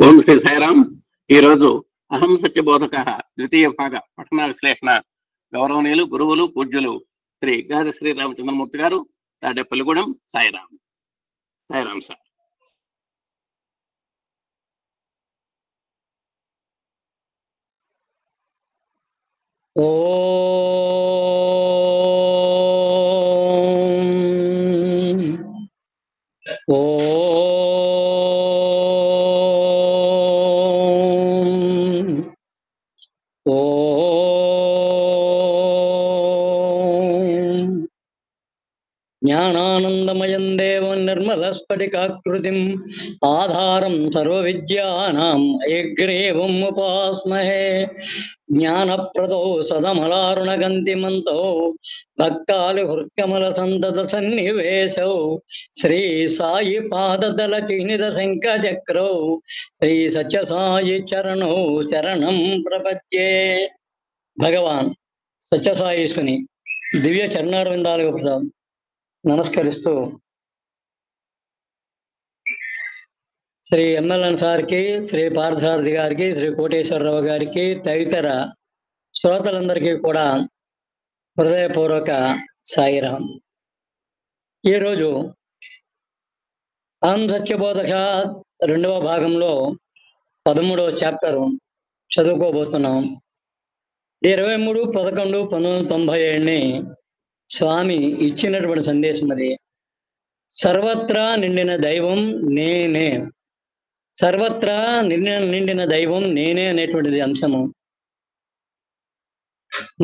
ఓం శ్రీ సాయిరామ్. ఈరోజు అహం సత్యబోధక ద్వితీయ భాగ పఠన విశ్లేషణ. గౌరవనీయులు గురువులు పూజ్యులు శ్రీ గాది శ్రీరామచంద్రమూర్తి గారు, తాడేపల్లిగూడెం. సాయిరామ్. సాయిరామ్ సార్. జ్ఞానానందమయం దేవం నిర్మలస్ఫటికాకృతిం ఆధారం సర్వవిద్యానాం హయగ్రీవం ఉపాస్మహే. జ్ఞానప్రదో సదమలారుణగంతిమంతో భక్తాలు హృత్కమల సంతత సన్నివేశౌ శ్రీ సాయి పాదదల చిహ్నిత శంఖచక్రౌ శ్రీ సత్యసాయి చరణౌ శరణం ప్రపద్యే. భగవాన్ సత్యసాయిసుని దివ్య చరణారవిందాలకు నమస్కరిస్తూ శ్రీ ఎమ్మెల్యన్ సార్కి, శ్రీ పార్థసారథి గారికి, శ్రీ కోటేశ్వరరావు గారికి, తదితర శ్రోతలందరికీ కూడా హృదయపూర్వక సాయిరాం. ఈరోజు అహం సత్యబోధక 2వ భాగంలో 13వ చాప్టర్ చదువుకోబోతున్నాం. 23/11/1997 స్వామి ఇచ్చినటువంటి సందేశం అది. సర్వత్రా నిండిన దైవం నేనే, సర్వత్రా నిండిన దైవం నేనే అనేటువంటిది అంశము.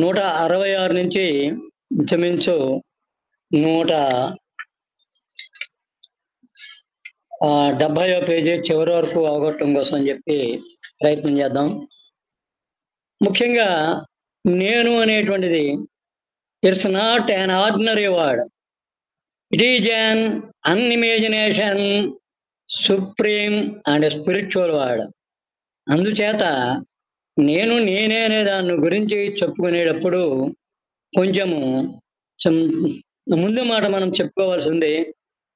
166 నుంచి ఇంచుమించు 170వ పేజీ చివరి వరకు అవగొట్టడం కోసం చెప్పి ప్రయత్నం చేద్దాం. ముఖ్యంగా నేను అనేటువంటిది it's not an ordinary word. It is an unimagination, supreme and spiritual word. అందుచేత నేనే అనే దాని గురించి చెప్పుకునేటప్పుడు కొంచెము ముందు మాట మనం చెప్పుకోవాల్సింది.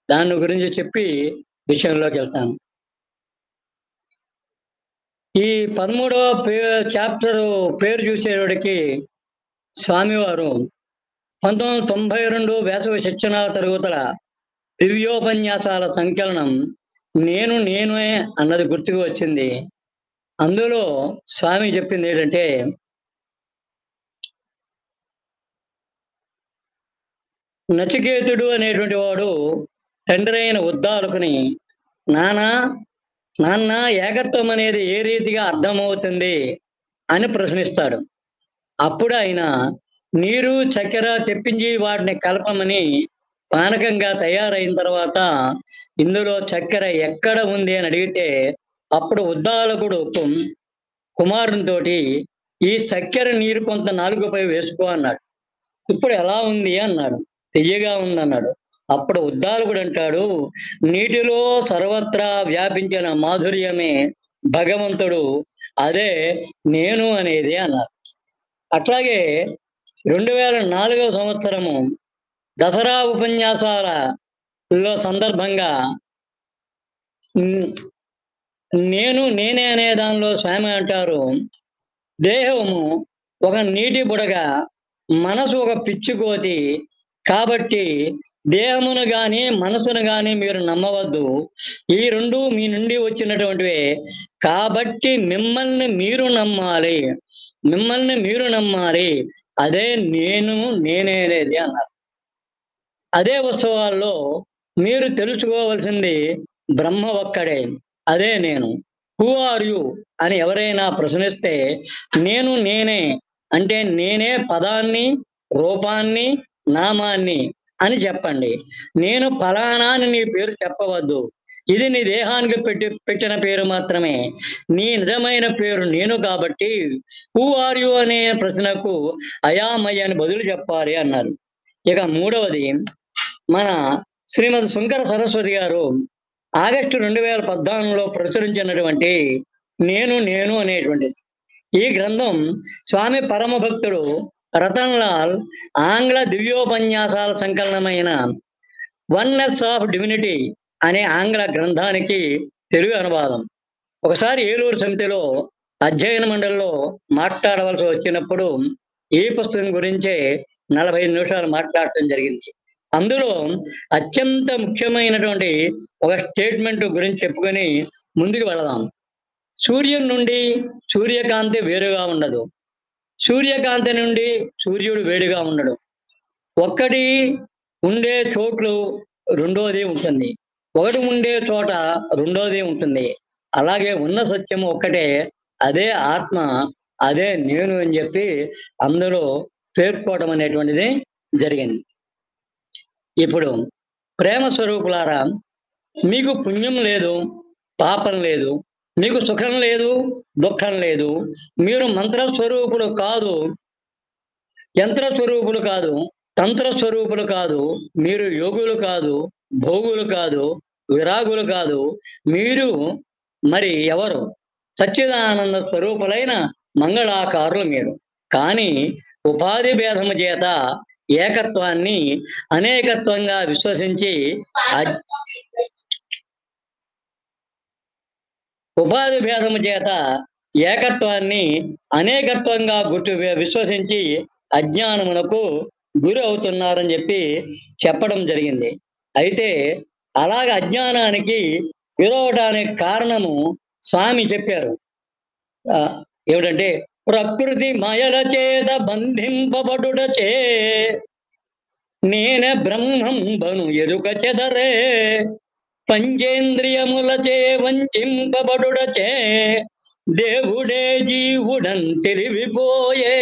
దాని గురించి చెప్పి విషయంలోకి వెళ్తాను. ఈ 13వ చాప్టర్ పేరు చూసేవాడికి స్వామివారు 1992 వేసవి శిక్షణా తరగతుల దివ్యోపన్యాసాల సంకలనం నేనే అన్నది గుర్తుకు వచ్చింది. అందులో స్వామి చెప్పింది ఏంటంటే, నచికేతుడు అనేటువంటి వాడు తండ్రి అయిన ఉద్దాలకుని నాన్న ఏకత్వం అనేది ఏ రీతిగా అర్థమవుతుంది అని ప్రశ్నిస్తాడు. అప్పుడు ఆయన నీరు చక్కెర తెప్పించి వాటిని కలపమని పానకంగా తయారైన తర్వాత ఇందులో చక్కెర ఎక్కడ ఉంది అని అడిగితే అప్పుడు ఉద్దాలకుడు కుమారునితోటి ఈ చక్కెర నీరు కొంత నాలుగుపై వేసుకో అన్నాడు. ఇప్పుడు ఎలా ఉంది అన్నాడు. తియ్యగా ఉందన్నాడు. అప్పుడు ఉద్దాలకుడు అంటాడు, నీటిలో సర్వత్రా వ్యాపించిన మాధుర్యమే భగవంతుడు, అదే నేను అనేది అన్నారు. అట్లాగే 2004వ సంవత్సరము దసరా ఉపన్యాసాలలో సందర్భంగా నేనే అనే దానిలో స్వామి అంటారు, దేహము ఒక నీటి బుడగ, మనసు ఒక పిచ్చికోతి, కాబట్టి దేహమును గాని మనసును గాని మీరు నమ్మవద్దు. ఈ రెండు మీ నుండి వచ్చినటువంటివే, కాబట్టి మిమ్మల్ని మీరు నమ్మాలి, అదే నేనే అనేది అన్నారు. అదే ఉత్సవాల్లో మీరు తెలుసుకోవలసింది బ్రహ్మ ఒక్కడే, అదే నేను. హూ ఆర్ యు అని ఎవరైనా ప్రశ్నిస్తే నేనే అంటే నేనే పదాన్ని, రూపాన్ని, నామాన్ని అని చెప్పండి. నేను ఫలానా అని నీ పేరు చెప్పవద్దు. ఇది నీ దేహానికి పెట్టిన పేరు మాత్రమే. నీ నిజమైన పేరు నేను కాబట్టి హూ ఆర్ యు అనే ప్రశ్నకు అయామయ్య అని బదులు చెప్పాలి అన్నారు. ఇక 3వది, మన శ్రీమతి శంకర సరస్వతి గారు ఆగస్టు 2014లో ప్రచురించినటువంటి నేను అనేటువంటిది. ఈ గ్రంథం స్వామి పరమ భక్తుడు రతన్ లాల్ ఆంగ్ల దివ్యోపన్యాసాల సంకలనమైన వన్నెస్ ఆఫ్ డివినిటీ అనే ఆంగ్ల గ్రంథానికి తెలుగు అనువాదం. ఒకసారి ఏలూరు సమితిలో అధ్యయన మండలిలో మాట్లాడవలసి వచ్చినప్పుడు ఈ పుస్తకం గురించే 45 నిమిషాలు మాట్లాడటం జరిగింది. అందులో అత్యంత ముఖ్యమైనటువంటి ఒక స్టేట్మెంట్ గురించి చెప్పుకొని ముందుకు వెళదాం. సూర్యుని నుండి సూర్యకాంతి వేరుగా ఉండదు. సూర్యకాంతి నుండి సూర్యుడు వేడిగా ఉండడు. ఒక్కటి ఉండే చోట్లు రెండోది ఉంటుంది. ఒకటి ఉండే చోట రెండోది ఉంటుంది. అలాగే ఉన్న సత్యము ఒక్కటే, అదే ఆత్మ, అదే నేను అని చెప్పి అందులో పేర్కోవడం అనేటువంటిది జరిగింది. ఇప్పుడు ప్రేమ స్వరూపులారా, మీకు పుణ్యం లేదు, పాపం లేదు, మీకు సుఖం లేదు, దుఃఖం లేదు. మీరు మంత్రస్వరూపులు కాదు, యంత్ర స్వరూపులు కాదు, తంత్ర స్వరూపులు కాదు, మీరు యోగులు కాదు, భోగులు కాదు, విరాగులు కాదు. మీరు మరి ఎవరు? సచ్చిదానంద స్వరూపులైన మంగళాకారులు మీరు. కానీ ఉపాధి భేదము చేత ఏకత్వాన్ని అనేకత్వంగా విశ్వసించి ఉపాధి భేదము చేత ఏకత్వాన్ని అనేకత్వంగా విశ్వసించి అజ్ఞానమునకు గురి అవుతున్నారని చెప్పి చెప్పడం జరిగింది. అయితే అలాగ అజ్ఞానానికి గురవడానికి కారణము స్వామి చెప్పారు. ఏమిటంటే ప్రకృతి మాయల చేత బంధింపబడుటచే నేనే బ్రహ్మంబను ఎరుక చెదరే, పంచేంద్రియములచే వంచింపబడుటచే దేవుడే జీవుడన్ తెలివిపోయే,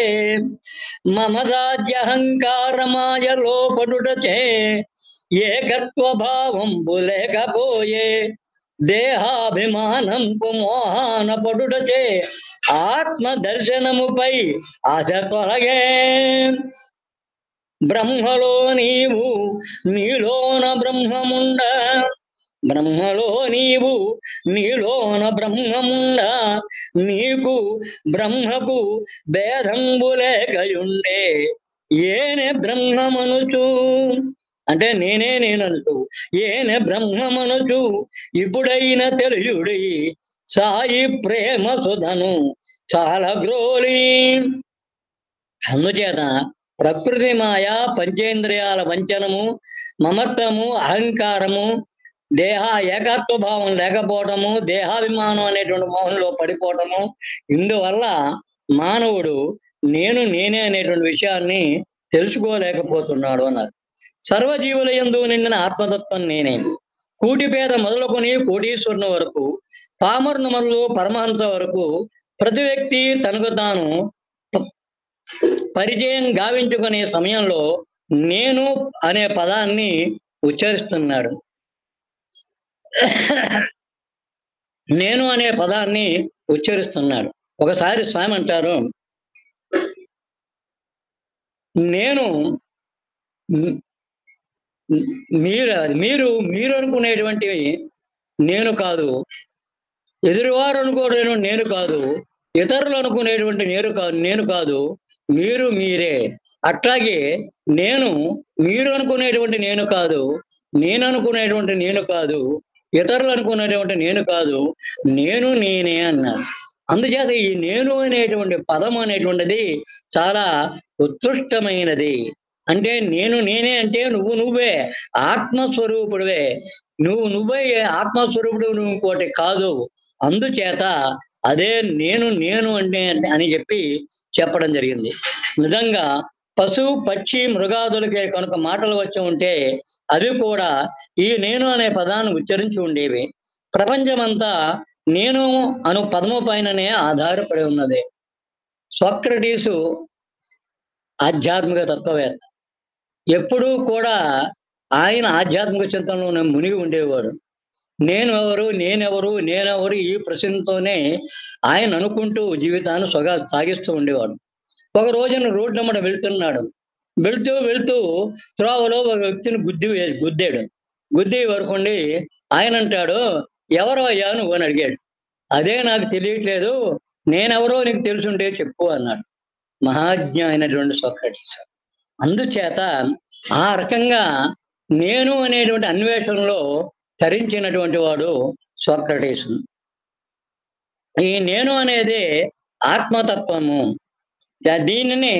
మమదాద్యహంకారమాయలో పడుటచే ఏకత్వ భావంబు లేకపోయే, దేహాభిమానంపు మోహాన పడుటచే ఆత్మ దర్శనముపై ఆశ తొలగే. బ్రహ్మలో నీవు నీలోన బ్రహ్మముండ, బ్రహ్మలో నీవు నీలోన బ్రహ్మముండ, నీకు బ్రహ్మకు భేదంబు లేకయుండే, ఏనే బ్రహ్మమనుచు అంటే నేనే నేనంటూ, ఏనే బ్రహ్మమనుచు ఇప్పుడైన తెలియుడి సాయి ప్రేమ సుధను చాలా గ్రోలి. అందుచేత ప్రకృతి మాయ, పంచేంద్రియాల వంచనము, మమత్వము, అహంకారము, దేహ ఏకత్వ భావం లేకపోవటము, దేహాభిమానం అనేటువంటి మోహంలో పడిపోవటము, ఇందువల్ల మానవుడు నేను నేనే అనేటువంటి విషయాన్ని తెలుసుకోలేకపోతున్నాడు అన్నారు. సర్వజీవుల యందు నిండిన ఆత్మతత్వం నేనే. కూటిపేద మొదలుకొని కోటీశ్వరుని వరకు, పామరుని మొదలు పరమహంస వరకు ప్రతి వ్యక్తి తనకు తాను పరిచయం గావించుకునే సమయంలో నేను అనే పదాన్ని ఉచ్చరిస్తున్నాడు. నేను అనే పదాన్ని ఉచ్చరిస్తున్నాడు. ఒకసారి స్వామి అంటారు, నేను మీరు మీరు అనుకునేటువంటివి నేను కాదు, ఎదురువారు అనుకోవడం నేను కాదు, ఇతరులు అనుకునేటువంటి నేను కాదు, మీరు మీరే. అట్లాగే నేను మీరు అనుకునేటువంటి నేను కాదు, నేను అనుకునేటువంటి నేను కాదు, ఇతరులు అనుకునేటువంటి నేను కాదు, నేను నేనే అన్నారు. అందుచేత ఈ నేను అనేటువంటి పదం అనేటువంటిది చాలా ఉత్కృష్టమైనది. అంటే నేను నేనే అంటే నువ్వే ఆత్మస్వరూపుడివే, నువ్వే ఆత్మస్వరూపుడు, నువ్వు ఇంకోటి కాదు. అందుచేత అదే నేను అంటే అని చెప్పి చెప్పడం జరిగింది. నిజంగా పశు, పక్షి, మృగాదులకే కనుక మాటలు వచ్చి ఉంటే అవి కూడా ఈ నేను అనే పదాన్ని ఉచ్చరించి ఉండేవి. ప్రపంచమంతా నేను అను పదము పైననే ఆధారపడి ఉన్నది. సోక్రటీసు ఆధ్యాత్మిక తత్వవేత్త. ఎప్పుడూ కూడా ఆయన ఆధ్యాత్మిక చింతనలోనే మునిగి ఉండేవాడు. నేనెవరు ఈ ప్రశ్నతోనే ఆయన అనుకుంటూ జీవితాన్ని సాగిస్తూ ఉండేవాడు. ఒక రోజున రోడ్డు వెంబడి వెళ్తున్నాడు. వెళ్తూ త్రోవలో ఒక వ్యక్తిని గుద్దాడు. గుద్ది వరకుండి ఆయన అంటాడు, ఎవరో అయ్యా నువ్వు అని అడిగాడు. అదే నాకు తెలియట్లేదు, నేనెవరో నీకు తెలుసుంటే చెప్పు అన్నాడు మహాజ్ఞ అయినటువంటి సోక్రటీస్. అందుచేత ఆ రకంగా నేను అనేటువంటి అన్వేషణలో తరించినటువంటి వాడు సోక్రటీస్. ఈ నేను అనేది ఆత్మతత్వము. దీనిని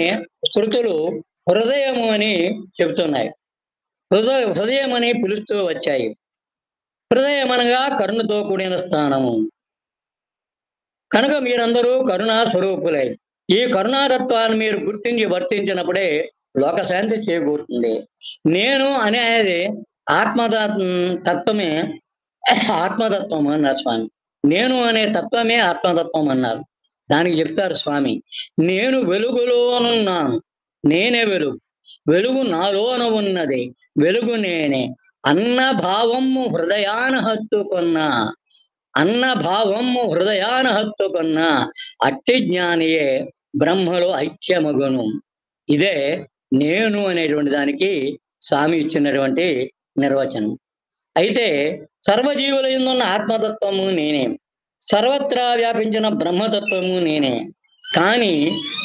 శృతులు హృదయము అని చెబుతున్నాయి. హృదయం అని పిలుస్తూ వచ్చాయి. హృదయం అనగా కరుణతో కూడిన స్థానము. కనుక మీరందరూ కరుణా స్వరూపులే. ఈ కరుణాతత్వాన్ని మీరు గుర్తించి వర్తించినప్పుడే లోకశాంతి చేకూరుతుంది. నేను అనేది తత్వమే ఆత్మతత్వం అన్నారు స్వామి. నేను అనే తత్వమే ఆత్మతత్వం అన్నారు. దానికి చెప్తారు స్వామి, నేను వెలుగులోనున్నాను, నేనే వెలుగు, వెలుగు నాలోన ఉన్నది, వెలుగు నేనే, అన్న భావము హృదయాన హత్తుకున్నా, అన్న భావము హృదయాన హత్తుకున్నా అట్టి జ్ఞానియే బ్రహ్మలో ఐక్యమగును. ఇదే నేను అనేటువంటి దానికి స్వామి ఇచ్చినటువంటి నిర్వచనం. అయితే సర్వజీవుల యందున్న ఆత్మతత్వము నేనే, సర్వత్రా వ్యాపించిన బ్రహ్మతత్వము నేనే. కానీ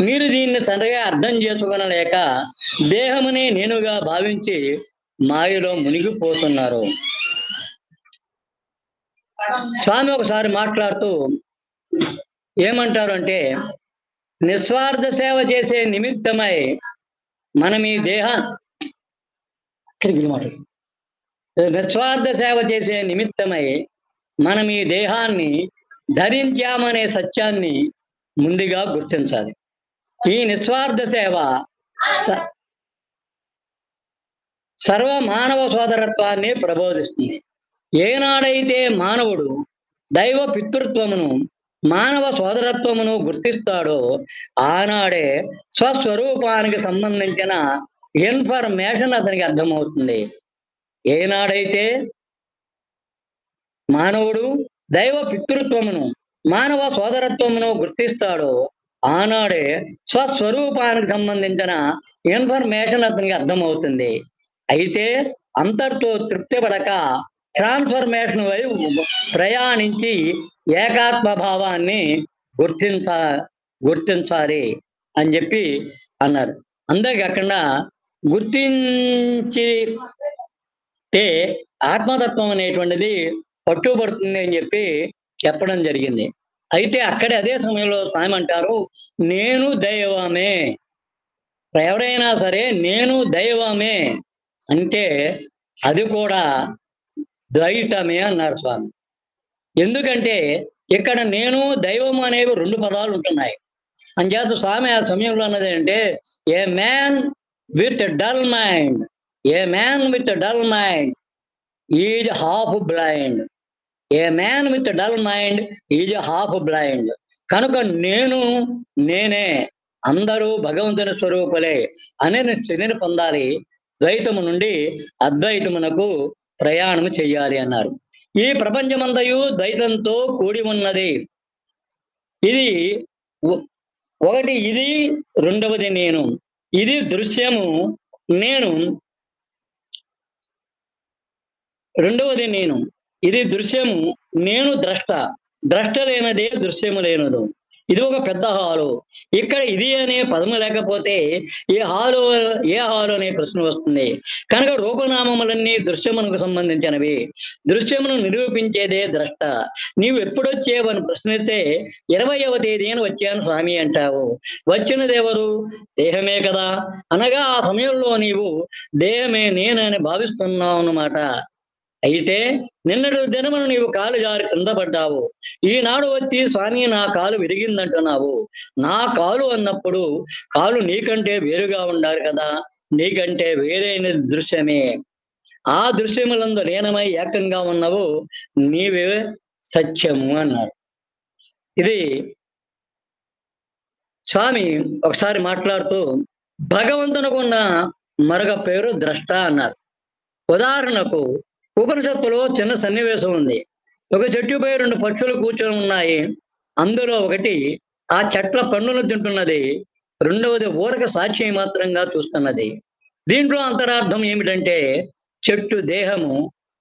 మీరు దీన్ని సరిగా అర్థం చేసుకొనలేక దేహమునే నేనుగా భావించి మాయలో మునిగిపోతున్నారు. స్వామి ఒకసారి మాట్లాడుతూ ఏమంటారు అంటే, నిస్వార్థ సేవ చేసే నిమిత్తమై మనం ఈ నిస్వార్థ సేవ చేసే నిమిత్తమై మనం ఈ దేహాన్ని ధరించామనే సత్యాన్ని ముందుగా గుర్తించాలి. ఈ నిస్వార్థ సేవ సర్వ మానవ సోదరత్వాన్ని ప్రబోధిస్తుంది. ఏనాడైతే మానవుడు దైవ పితృత్వమును మానవ సోదరత్వమును గుర్తిస్తాడో ఆనాడే స్వస్వరూపానికి సంబంధించిన ఇన్ఫర్మేషన్ అతనికి అర్థమవుతుంది. ఏనాడైతే మానవుడు దైవ పితృత్వమును మానవ సోదరత్వమును గుర్తిస్తాడో ఆనాడే స్వస్వరూపానికి సంబంధించిన ఇన్ఫర్మేషన్ అతనికి అర్థమవుతుంది. అయితే అంతటితో తృప్తి పడక ట్రాన్స్ఫర్మేషన్ వైపు ప్రయాణించి ఏకాత్మ భావాన్ని గుర్తించాలి అని చెప్పి అన్నారు. అంతేకాకుండా గుర్తించి ఆత్మతత్వం అనేటువంటిది పట్టుబడుతుంది అని చెప్పి చెప్పడం జరిగింది. అయితే అక్కడే అదే సమయంలో స్వామి అంటారు, నేను దైవమే. ఎవరైనా సరే నేను దైవమే అంటే అది కూడా ద్వైతమే అన్నారు స్వామి. ఎందుకంటే ఇక్కడ నేను దైవము అనేవి రెండు పదాలు ఉంటున్నాయి. అంచేత స్వామి ఆ సమయంలో అన్నది అంటే, ఏ man with dull mind, A man with dull mind is half blind, A man with dull mind is half blind. కనుక నేను నేనే, అందరూ భగవంతుని స్వరూపులే అనే స్థితిని పొందాలి. ద్వైతము నుండి అద్వైతమునకు ప్రయాణం చెయ్యాలి అన్నారు. ఈ ప్రపంచమంతయు ద్వైతంతో కూడి ఉన్నది. ఇది ఒకటి, ఇది రెండవది నేను. ఇది దృశ్యము నేను, రెండవది నేను. ఇది దృశ్యము, నేను ద్రష్ట, ద్రష్ట లేనదే దృశ్యము లేనదు. ఇది ఒక పెద్ద హాలు. ఇక్కడ ఇది అనే పదము లేకపోతే ఏ హాలు అనే ప్రశ్న వస్తుంది. కనుక రూపనామములన్నీ దృశ్యమునకు సంబంధించినవి. దృశ్యమును నిరూపించేదే ద్రష్ట. నీవు ఎప్పుడొచ్చేవని ప్రశ్నిస్తే 20వ తేదీన వచ్చాను స్వామి అంటావు. వచ్చినదెవరు? దేహమే కదా. అనగా ఆ సమయంలో నీవు దేహమే నేనని భావిస్తున్నావు అన్నమాట. అయితే నిన్నటి దినమును నీవు కాలు జారి కింద పడ్డావు. ఈనాడు వచ్చి స్వామి నా కాలు విరిగిందంటున్నావు. నా కాలు అన్నప్పుడు కాలు నీకంటే వేరుగా ఉండాలి కదా. నీకంటే వేరైన దృశ్యమే. ఆ దృశ్యములందు లీనమై ఏకంగా ఉన్నవు నీవే సత్యము అన్నారు. ఇది స్వామి ఒకసారి మాట్లాడుతూ భగవంతునకున్న మరొక పేరు ద్రష్ట అన్నారు. ఉదాహరణకు ఉపనిషత్తులో చిన్న సన్నివేశం ఉంది. ఒక చెట్టుపై 2 పక్షులు కూర్చొని ఉన్నాయి. అందులో ఒకటి ఆ చెట్ల పండును తింటున్నది, రెండవది ఊరక సాక్షి మాత్రంగా చూస్తున్నది. దీంట్లో అంతరార్థం ఏమిటంటే, చెట్టు దేహము,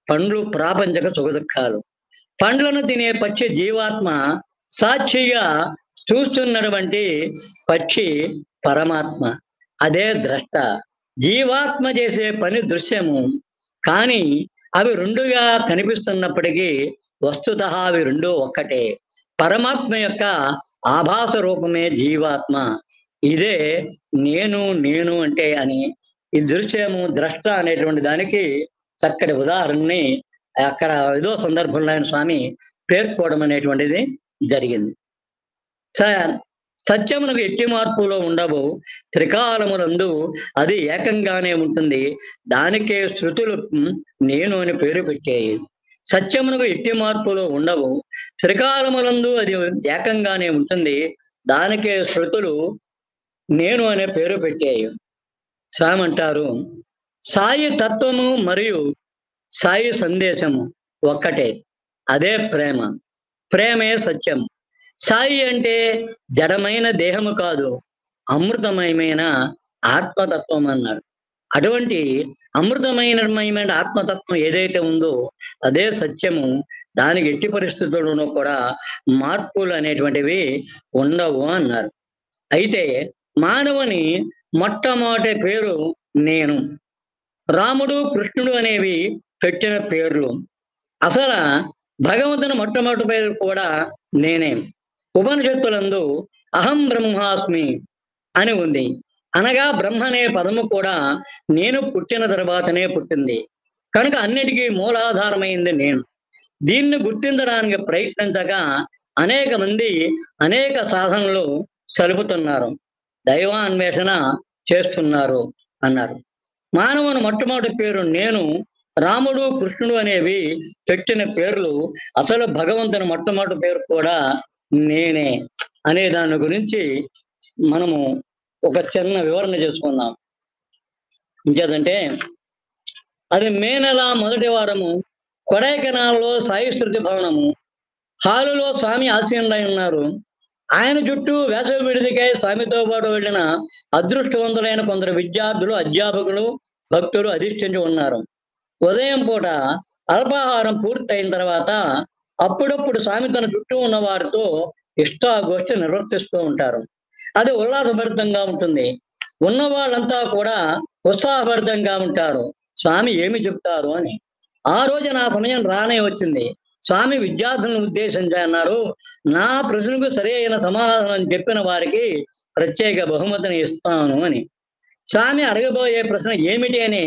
పండ్లు ప్రాపంచక సుఖదుఖాలు. పండ్లను తినే పక్షి జీవాత్మ, సాక్షిగా చూస్తున్నటువంటి పక్షి పరమాత్మ. అదే ద్రష్ట. జీవాత్మ చేసే పని దృశ్యము, కానీ అవి రెండుగా కనిపిస్తున్నప్పటికీ వస్తుతః అవి రెండు ఒక్కటే. పరమాత్మ యొక్క ఆభాస రూపమే జీవాత్మ. ఇదే నేను నేను అంటే అని ఈ దృశ్యము ద్రష్ట అనేటువంటి దానికి చక్కటి ఉదాహరణని అక్కడ ఏదో సందర్భంలో ఆయన స్వామి పేర్కోవడం అనేటువంటిది జరిగింది. సత్యమునకు ఎట్టి మార్పులో ఉండవు, త్రికాలములందు అది ఏకంగానే ఉంటుంది, దానికే శృతులు నేను అని పేరు పెట్టాయి. సత్యమునకు ఎట్టి మార్పులో ఉండవు, త్రికాలములందు అది ఏకంగానే ఉంటుంది, దానికే శృతులు నేను అనే పేరు పెట్టాయి. స్వామి అంటారు, సాయి తత్వము మరియు సాయి సందేశము ఒక్కటే, అదే ప్రేమ. ప్రేమే సత్యం. సాయి అంటే జడమైన దేహము కాదు, అమృతమయమైన ఆత్మతత్వం అన్నారు. అటువంటి అమృతమయమైన ఆత్మతత్వం ఏదైతే ఉందో అదే సత్యము. దానికి ఎట్టి పరిస్థితుల్లోనూ కూడా మార్పులు అనేటువంటివి ఉండవు అన్నారు. అయితే మానవుని మొట్టమొదటి పేరు నేను. రాముడు కృష్ణుడు అనేవి పెట్టిన పేర్లు. అసలు భగవంతుని మొట్టమొదటి పేరు కూడా నేనే. ఉపనిషత్తులందు అహం బ్రహ్మాస్మి అని ఉంది. అనగా బ్రహ్మ అనే పదము కూడా నేను పుట్టిన తర్వాతనే పుట్టింది కనుక అన్నిటికీ మూలాధారమైంది నేను. దీన్ని గుర్తించడానికి ప్రయత్నించగా అనేక మంది అనేక సాధనలు సలుపుతున్నారు, దైవాన్వేషణ చేస్తున్నారు అన్నారు. మానవుని మొట్టమొదటి పేరు నేను. రాముడు కృష్ణుడు అనేవి పెట్టిన పేర్లు. అసలు భగవంతుని మొట్టమొదటి పేరు కూడా నేనే అనే దాని గురించి మనము ఒక చిన్న వివరణ చేసుకుందాం. ఇంకేదంటే అది మే నెల మొదటి వారము కొడైకెనాల్లో సాయి శృతి భవనము హాలులో స్వామి ఆసీనులై ఉన్నారు. ఆయన చుట్టూ వేసవి విడిదికై స్వామితో పాటు వెళ్ళిన అదృష్టవంతులైన కొందరు విద్యార్థులు, అధ్యాపకులు, భక్తులు అధిష్ఠించి ఉన్నారు. ఉదయం పూట అల్పాహారం పూర్తయిన తర్వాత అప్పుడప్పుడు స్వామి తన చుట్టూ ఉన్న వారితో ఇష్టాగోష్ఠి నిర్వర్తిస్తూ ఉంటారు. అది ఉల్లాసభరితంగా ఉంటుంది. ఉన్న వాళ్ళంతా కూడా ఉత్సాహభరితంగా ఉంటారు. స్వామి ఏమి చెప్తారు అని. ఆ రోజు నా సమయం రానే వచ్చింది. స్వామి విద్యార్థులను ఉద్దేశించి అన్నారు, నా ప్రశ్నకు సరి అయిన సమాధానం చెప్పిన వారికి ప్రత్యేక బహుమతిని ఇస్తాను అని. స్వామి అడగబోయే ప్రశ్న ఏమిటి అని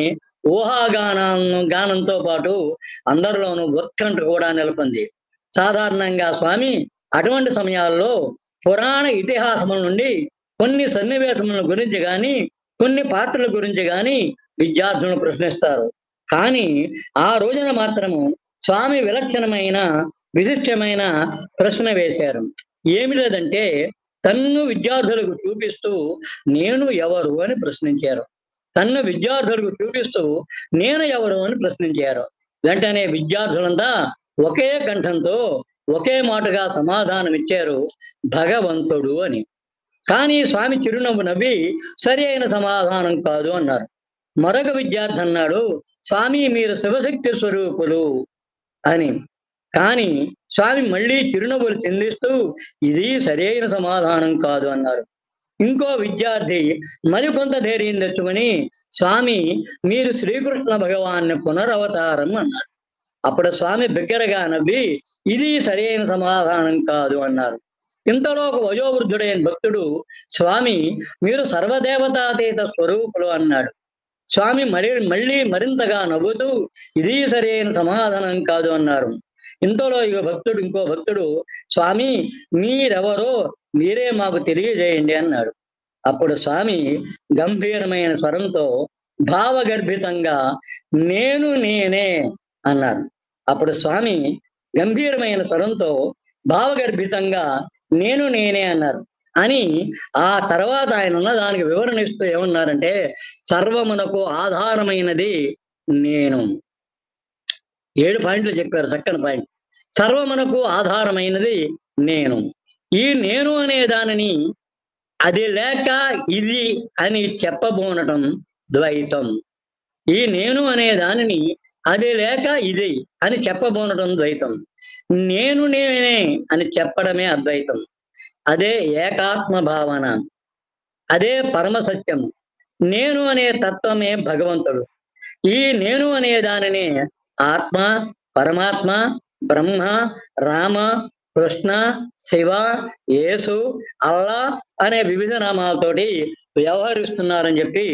గానంతో పాటు అందరిలోనూ ఉత్కంఠ కూడా నెలకొంది. సాధారణంగా స్వామి అటువంటి సమయాల్లో పురాణ ఇతిహాసముల నుండి కొన్ని సన్నివేశముల గురించి కానీ కొన్ని పాత్రల గురించి కానీ విద్యార్థులను ప్రశ్నిస్తారు. కానీ ఆ రోజున మాత్రము స్వామి విలక్షణమైన విశిష్టమైన ప్రశ్న వేశారు. ఏమి లేదంటే తన్ను విద్యార్థులకు చూపిస్తూ నేను ఎవరు అని ప్రశ్నించారు. తన్ను విద్యార్థులకు చూపిస్తూ నేను ఎవరు అని ప్రశ్నించారు. వెంటనే విద్యార్థులంతా ఒకే కంఠంతో ఒకే మాటగా సమాధానం ఇచ్చారు, భగవంతుడు అని. కానీ స్వామి చిరునవ్వు నవ్వి సరి అయిన సమాధానం కాదు అన్నారు. మరొక విద్యార్థి అన్నాడు, స్వామి మీరు శివశక్తి స్వరూపులు అని. కానీ స్వామి మళ్ళీ చిరునవ్వులు చిందిస్తూ ఇది సరైన సమాధానం కాదు అన్నారు. ఇంకో విద్యార్థి మరికొంత ధైర్యం తెచ్చుకొని స్వామి మీరు శ్రీకృష్ణ భగవాన్ని పునరవతారం అన్నారు. అప్పుడు స్వామి బిగ్గరగా నవ్వి ఇది సరైన సమాధానం కాదు అన్నారు. ఇంతలో ఒక వయోవృద్ధుడైన భక్తుడు స్వామి మీరు సర్వదేవతాతీత స్వరూపులు అన్నాడు. స్వామి మళ్ళీ మరింతగా నవ్వుతూ ఇది సరైన సమాధానం కాదు అన్నారు. ఇంతలో ఇంకో భక్తుడు స్వామి మీరెవరో మీరే మాకు తెలియజేయండి అన్నాడు. అప్పుడు స్వామి గంభీరమైన స్వరంతో భావగర్భితంగా నేను నేనే అన్నారు. అప్పుడు స్వామి గంభీరమైన స్వరంతో భావగర్భితంగా నేను నేనే అన్నారు. అని ఆ తర్వాత ఆయన ఉన్న దానికి వివరణ ఇస్తూ ఏమన్నారంటే సర్వమునకు ఆధారమైనది నేను. 7 పాయింట్లు చెప్పారు, చక్కని పాయింట్. సర్వమునకు ఆధారమైనది నేను. ఈ నేను అనే దానిని అది లేక ఇది అని చెప్పబోనటం ద్వైతం. ఈ నేను అనే దానిని అది లేక ఇది అని చెప్పబోనటం ద్వైతం. నేను నేనే అని చెప్పడమే అద్వైతం. అదే ఏకాత్మ భావన, అదే పరమ సత్యం. నేను అనే తత్వమే భగవంతుడు. ఈ నేను అనే దానిని ఆత్మ, పరమాత్మ, బ్రహ్మ, రామ, కృష్ణ, శివ, యేసు, అల్లా అనే వివిధ నామాలతోటి వ్యవహరిస్తున్నారని చెప్పి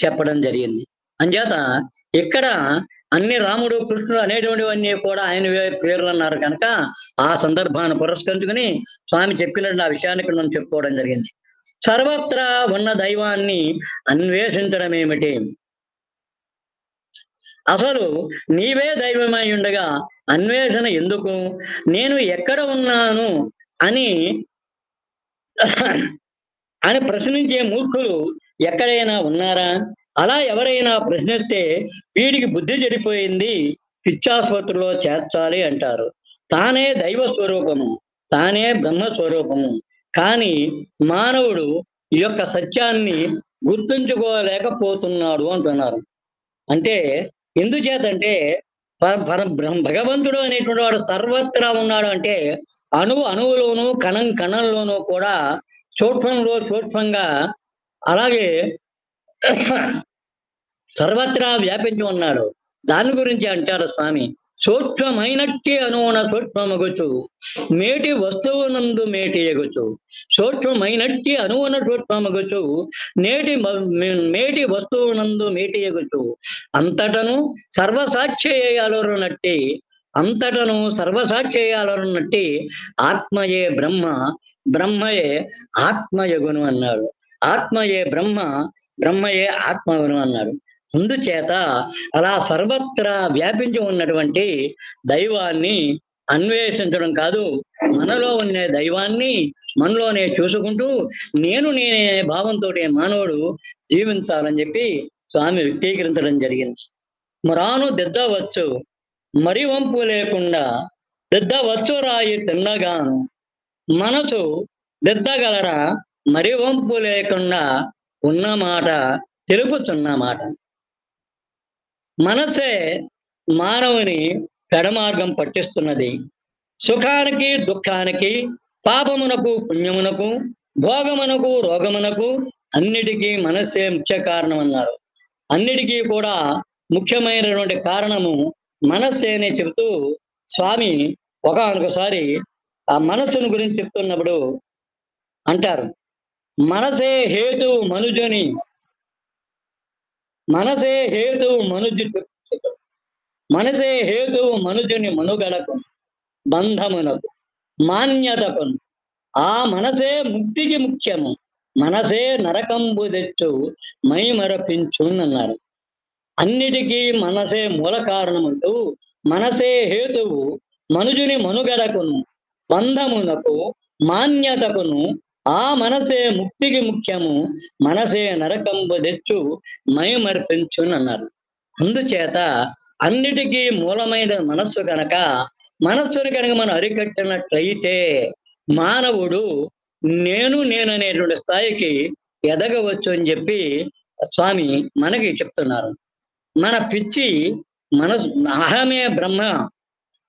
చెప్పడం జరిగింది. అంచేత ఇక్కడ అన్ని రాముడు, కృష్ణుడు అనేటువంటివన్నీ కూడా ఆయన పేర్లు అన్నారు కనుక ఆ సందర్భాన్ని పురస్కరించుకుని స్వామి చెప్పినట్టు ఆ విషయాన్ని ఇక్కడ మనం చెప్పుకోవడం జరిగింది. సర్వత్రా ఉన్న దైవాన్ని అన్వేషించడం ఏమిటి? అసలు నీవే దైవమై ఉండగా అన్వేషణ ఎందుకు? నేను ఎక్కడ ఉన్నాను అని అని ప్రశ్నించే మూర్ఖులు ఎక్కడైనా ఉన్నారా? అలా ఎవరైనా ప్రశ్నిస్తే వీడికి బుద్ధి చెడిపోయింది, పిచ్చాసుపత్రిలో చేర్చాలి అంటారు. తానే దైవ స్వరూపము, తానే బ్రహ్మస్వరూపము. కానీ మానవుడు ఈ యొక్క సత్యాన్ని గుర్తుంచుకోలేకపోతున్నాడు అంటున్నారు. అంటే ఎందుచేతంటే భగవంతుడు అనేటువంటి వాడు సర్వత్రా ఉన్నాడు. అంటే అణువులోను కణం కణంలోనూ కూడా సూక్ష్మంగా అలాగే సర్వత్రా వ్యాపించి ఉన్నాడు. దాని గురించి అంటారు స్వామి, సూక్ష్మమైనట్టి అనువున సూక్ష్మమగుచు మేటి వస్తువునందు మేటి ఎగుచు. సూక్ష్మమైనట్టి అనువున సూక్ష్మమగుచు మేటి వస్తువునందు మేటి ఎగుచు. అంతటను సర్వసాక్షియాలరునట్టి ఆత్మయే బ్రహ్మ, బ్రహ్మయే ఆత్మయగును అన్నాడు. ఆత్మయే బ్రహ్మ, బ్రహ్మయే ఆత్మగును అన్నాడు. అందుచేత అలా సర్వత్రా వ్యాపించి ఉన్నటువంటి దైవాన్ని అన్వేషించడం కాదు, మనలో ఉన్న దైవాన్ని మనలోనే చూసుకుంటూ నేనే భావంతో మానవుడు జీవించాలని చెప్పి స్వామి వ్యక్తీకరించడం జరిగింది. మరాను దిద్దవచ్చు మరి వంపు లేకుండా, దిద్దవచ్చు రాయి తిన్నగాను, మనసు దిద్దగలరా మరి వంపు లేకుండా ఉన్నమాట తెలుపుతున్నమాట. మనసే మానవుని పెడమార్గం పట్టిస్తున్నది. సుఖానికి దుఃఖానికి, పాపమునకు పుణ్యమునకు, భోగమునకు రోగమునకు అన్నిటికీ మనస్సే ముఖ్య కారణం అన్నారు. అన్నిటికీ కూడా ముఖ్యమైనటువంటి కారణము మనస్సేనే చెబుతూ స్వామి ఒకసారి ఆ మనస్సును గురించి చెప్తున్నప్పుడు అంటారు, మనసే హేతువు మనుజుని మనుగడకు, బంధమునకు, మాన్యతకు. ఆ మనసే ముక్తికి ముఖ్యము, మనసే నరకంబు తెచ్చు మై మరపించు అన్నారు. అన్నిటికీ మనసే మూల కారణమంటూ, మనసే హేతువు మనుజుని మనుగడకును, బంధమునకు, మాన్యతకును. ఆ మనసే ముక్తికి ముఖ్యము, మనసే నరకంబు తెచ్చు మై మర్పించు అన్నారు. అందుచేత అన్నిటికీ మూలమైన మనస్సు కనుక, మనస్సుని కనుక మనం అరికట్టినట్లయితే మానవుడు నేననేటువంటి స్థాయికి ఎదగవచ్చు అని చెప్పి స్వామి మనకి చెప్తున్నారు. మన పిచ్చి మనసు అహమే బ్రహ్మ,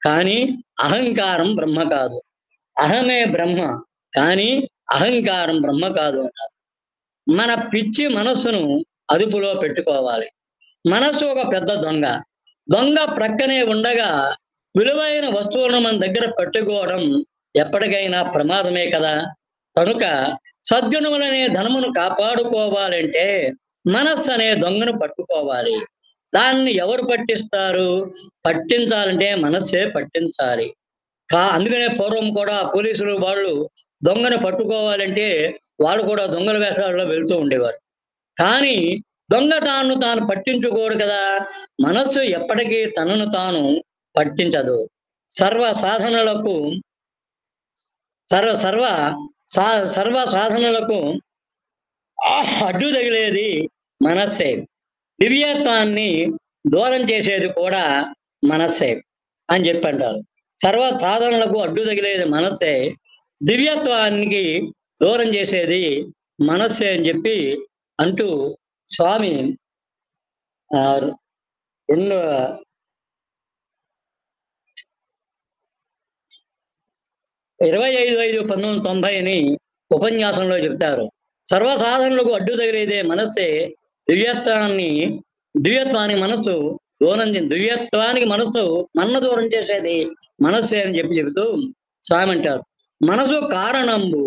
కానీ అహంకారం బ్రహ్మ కాదు. అహమే బ్రహ్మ, కానీ అహంకారం బ్రహ్మ కాదు అన్నారు. మన పిచ్చి మనస్సును అదుపులో పెట్టుకోవాలి. మనస్సు ఒక పెద్ద దొంగ ప్రక్కనే ఉండగా విలువైన వస్తువులను మన దగ్గర పెట్టుకోవడం ఎప్పటికైనా ప్రమాదమే కదా. కనుక సద్గుణములనే ధనమును కాపాడుకోవాలంటే మనస్సు అనే దొంగను పట్టుకోవాలి. దాన్ని ఎవరు పట్టిస్తారు? పట్టించాలంటే మనస్సే పట్టించాలి. అందుకనే పూర్వం కూడా పోలీసులు వాళ్ళు దొంగను పట్టుకోవాలంటే వాళ్ళు కూడా దొంగల వేషాల్లో వెళ్తూ ఉండేవారు. కానీ దొంగ తాను పట్టించుకోడు కదా. మనస్సు ఎప్పటికీ తనను తాను పట్టించదు. సర్వ సాధనలకు అడ్డు తగిలేది మనస్సే. దివ్యత్వాన్ని దూరం చేసేది కూడా మనస్సే అని చెప్పి అంటారు. సర్వ సాధనలకు అడ్డు తగిలేది మనస్సే, దివ్యత్వానికి దూరం చేసేది మనస్సే అని చెప్పి అంటూ స్వామి 25/5/1990 ఉపన్యాసంలో చెప్తారు. సర్వసాధనలకు అడ్డు తగిలేదే మనస్సే, దివ్యత్వానికి మనస్సు దూరం, దివ్యత్వానికి మనస్సు దూరం చేసేది మనస్సే అని చెబుతూ స్వామి అంటారు, మనసు కారణంబు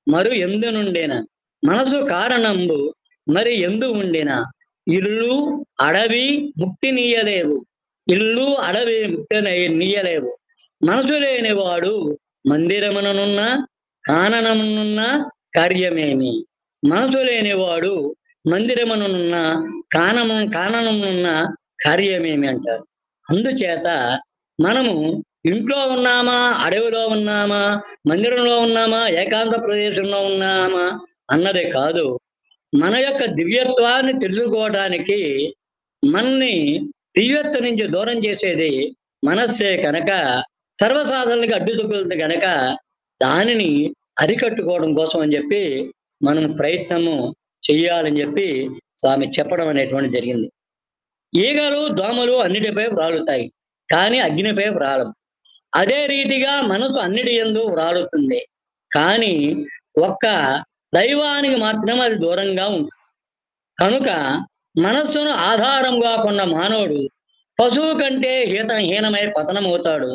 మరి ఎందు నుండేన, మనసు కారణంబు మరి ఎందు ఉండేన, ఇల్లు అడవి ముక్తి నీయలేవు, ఇల్లు అడవి ముక్తి నీయలేవు, మనసు లేనివాడు మందిరముననున్న కాననమునున్న కార్యమేమి, మనసు లేనివాడు మందిరముననున్న కాననమునున్న కార్యమేమి అంటారు. అందుచేత మనము ఇంట్లో ఉన్నామా, అడవిలో ఉన్నామా, మందిరంలో ఉన్నామా, ఏకాంత ప్రదేశంలో ఉన్నామా అన్నదే కాదు, మన యొక్క దివ్యత్వాన్ని తెలుసుకోవడానికి మనని దివ్యత్వం నుంచి దూరం చేసేది మనస్సే కనుక, సర్వసాధారణకి అడ్డుతగులుతుంది కనుక దానిని అరికట్టుకోవడం కోసం అని చెప్పి మనం ప్రయత్నము చెయ్యాలని చెప్పి స్వామి చెప్పడం అనేటువంటి జరిగింది. ఈగలు దోమలు అన్నిటిపై వ్రాలుతాయి, కానీ అగ్నిపై వ్రాలవు. అదే రీతిగా మనసు అన్నిటి యందు వ్రాలుతుంది, కానీ ఒక్క దైవానికి మాత్రం అది దూరంగా ఉంటుంది. కనుక మనస్సును ఆధారంగా కొన్న మానవుడు పశువు కంటే హీనమై పతనమవుతాడు.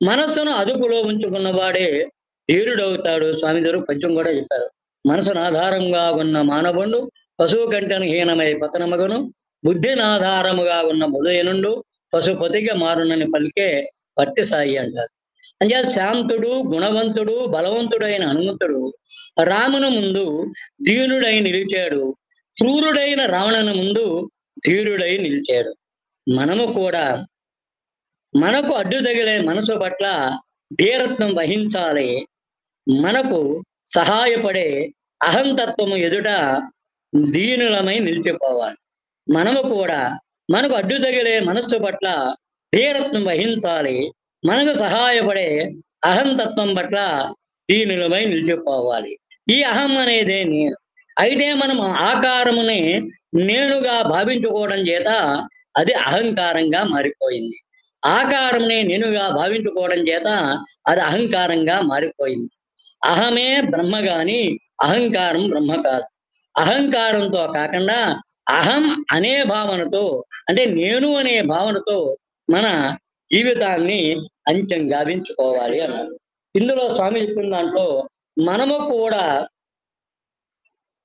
మనస్సును అదుపులో ఉంచుకున్నవాడే ధీరుడవుతాడు. స్వామివారు పద్యం కూడా చెప్పారు, మనసును ఆధారంగా ఉన్న మానవుడు పశువు కంటెను హీనమై పతనమగను, బుద్ధిని ఆధారముగా ఉన్న బుధయనుండు పశుపతిగా మారునని పలికే పత్తి సాయి అంటారు. అంటే శాంతుడు, గుణవంతుడు, బలవంతుడైన హనుమంతుడు రాముని ముందు దీనుడై నిలిచాడు, క్రూరుడైన రావణుని ముందు ధీరుడై నిలిచాడు. మనము కూడా మనకు అడ్డు తగిలే మనసు పట్ల ధీరత్వం వహించాలి. మనకు సహాయపడే అహంతత్వము ఎదుట దీనులమై నిలిచిపోవాలి. మనము కూడా మనకు అడ్డు తగిలే మనస్సు పట్ల ధీరత్వం వహించాలి. మనకు సహాయపడే అహంతత్వం పట్ల దీనులమై నిలిచిపోవాలి. ఈ అహం అనేదే నేను. అయితే మనం ఆకారముని నేనుగా భావించుకోవడం చేత అది అహంకారంగా మారిపోయింది. ఆకారంని నేనుగా భావించుకోవడం చేత అది అహంకారంగా మారిపోయింది. అహమే బ్రహ్మ గాని అహంకారం బ్రహ్మ కాదు. అహంకారంతో కాకుండా అహం అనే భావనతో, అంటే నేను అనే భావనతో మన జీవితాన్ని అంచెం గావించుకోవాలి అన్నారు. ఇందులో స్వామి చెప్పిన దాంట్లో మనము కూడా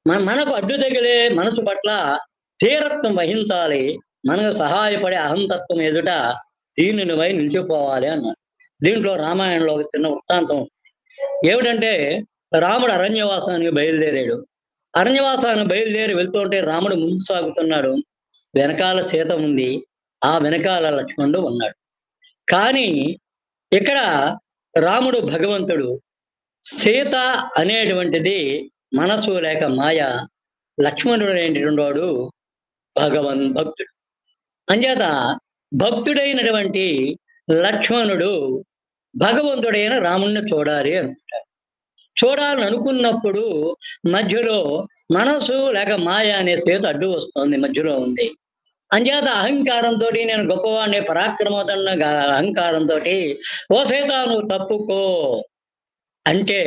మనకు అడ్డు తగిలే మనసు పట్ల ధీరత్వం వహించాలి. మనకు సహాయపడే అహంతత్వం ఎదుట దీనునివై నిలిచిపోవాలి అన్నారు. దీంట్లో రామాయణంలో ఒక చిన్న వృత్తాంతం ఏమిటంటే, రాముడు అరణ్యవాసానికి బయలుదేరాడు. అరణ్యవాసానికి బయలుదేరి వెళ్తుంటే రాముడు ముందు సాగుతున్నాడు, వెనకాల సీత ఉంది, ఆ వెనకాల లక్ష్మణుడు ఉన్నాడు. కానీ ఇక్కడ రాముడు భగవంతుడు, సీత అనేటువంటిది మనసు లేక మాయ, లక్ష్మణుడు అనేటువంటి వాడు భక్తుడు. అంచేత భక్తుడైనటువంటి లక్ష్మణుడు భగవంతుడైన రాముణ్ణి చూడాలి అనుకుంటాడు. చూడాలని అనుకున్నప్పుడు మధ్యలో మనసు లేక మాయ అనే సీత అడ్డు వస్తుంది, మధ్యలో ఉంది. అంచేత అహంకారంతో నేను గొప్పవాడిని, పరాక్రమోదన్న అహంకారంతో ఓ సీత నువ్వు తప్పుకో అంటే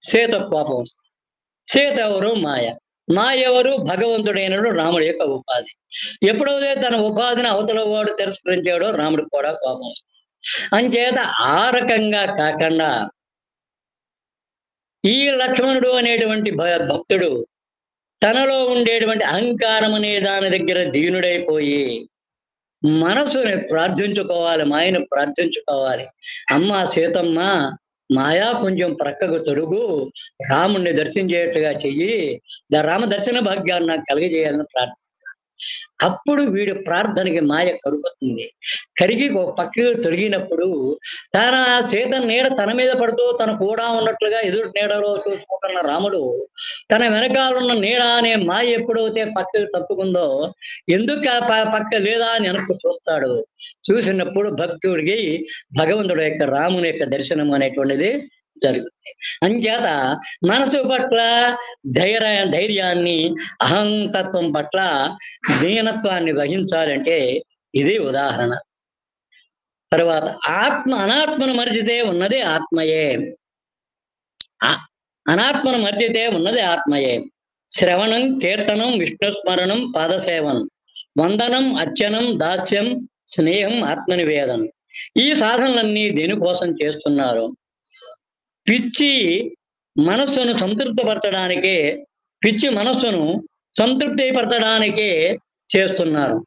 సీత కోపం వస్తుంది. సీత ఎవరు? మాయ. మాయ ఎవరు? భగవంతుడైనడు రాముడి యొక్క ఉపాధి. ఎప్పుడైతే తన ఉపాధిని అవతల వాడు తిరస్కరించాడో రాముడికి కూడా కోపం వస్తుంది. అంచేత ఆ రకంగా కాకుండా ఈ లక్ష్మణుడు అనేటువంటి భక్తుడు తనలో ఉండేటువంటి అహంకారం అనే దాని దగ్గర దీనుడైపోయి మనసుని ప్రార్థించుకోవాలి, మాయను ప్రార్థించుకోవాలి. అమ్మ సీతమ్మ, మాయా కొంచెం ప్రక్కకు తొడుగు, రాముణ్ణి దర్శించేట్టుగా చెయ్యి, రామ దర్శన భాగ్యాన్ని నాకు కలిగజేయాలని ప్రార్థించాలి. అప్పుడు వీడి ప్రార్థనకి మాయ కరుగుతుంది. కరిగి ఒక పక్కకు తొలగినప్పుడు తన సీత నీడ తన మీద పడుతూ తను కూడా ఉన్నట్లుగా ఎదురు నీడలో చూసుకుంటున్న రాముడు తన వెనకాలన్న నీడ అనే మాయ ఎప్పుడైతే పక్కకు తప్పుకుందో, ఎందుకు పక్క లేదా అని వెనక్కు చూస్తాడు. చూసినప్పుడు భక్తుడికి భగవంతుడు యొక్క రాముని యొక్క దర్శనం అనేటువంటిది జరుగుతుంది. అంచేత మనసు పట్ల ధైర్యాన్ని, అహంతత్వం పట్ల దీనత్వాన్ని వహించాలంటే ఇది ఉదాహరణ. తర్వాత అనాత్మను మరిచితే ఉన్నది ఆత్మయే. అనాత్మను మరిచితే ఉన్నది ఆత్మయే. శ్రవణం, కీర్తనం, విష్ణుస్మరణం, పాదసేవనం, వందనం, అర్చనం, దాస్యం, స్నేహం, ఆత్మనివేదనం. ఈ సాధనలన్నీ దేనికోసం చేస్తున్నారు? పిచ్చి మనస్సును సంతృప్తిపరచడానికే, పిచ్చి మనస్సును సంతృప్తిపరచడానికే చేస్తున్నారు.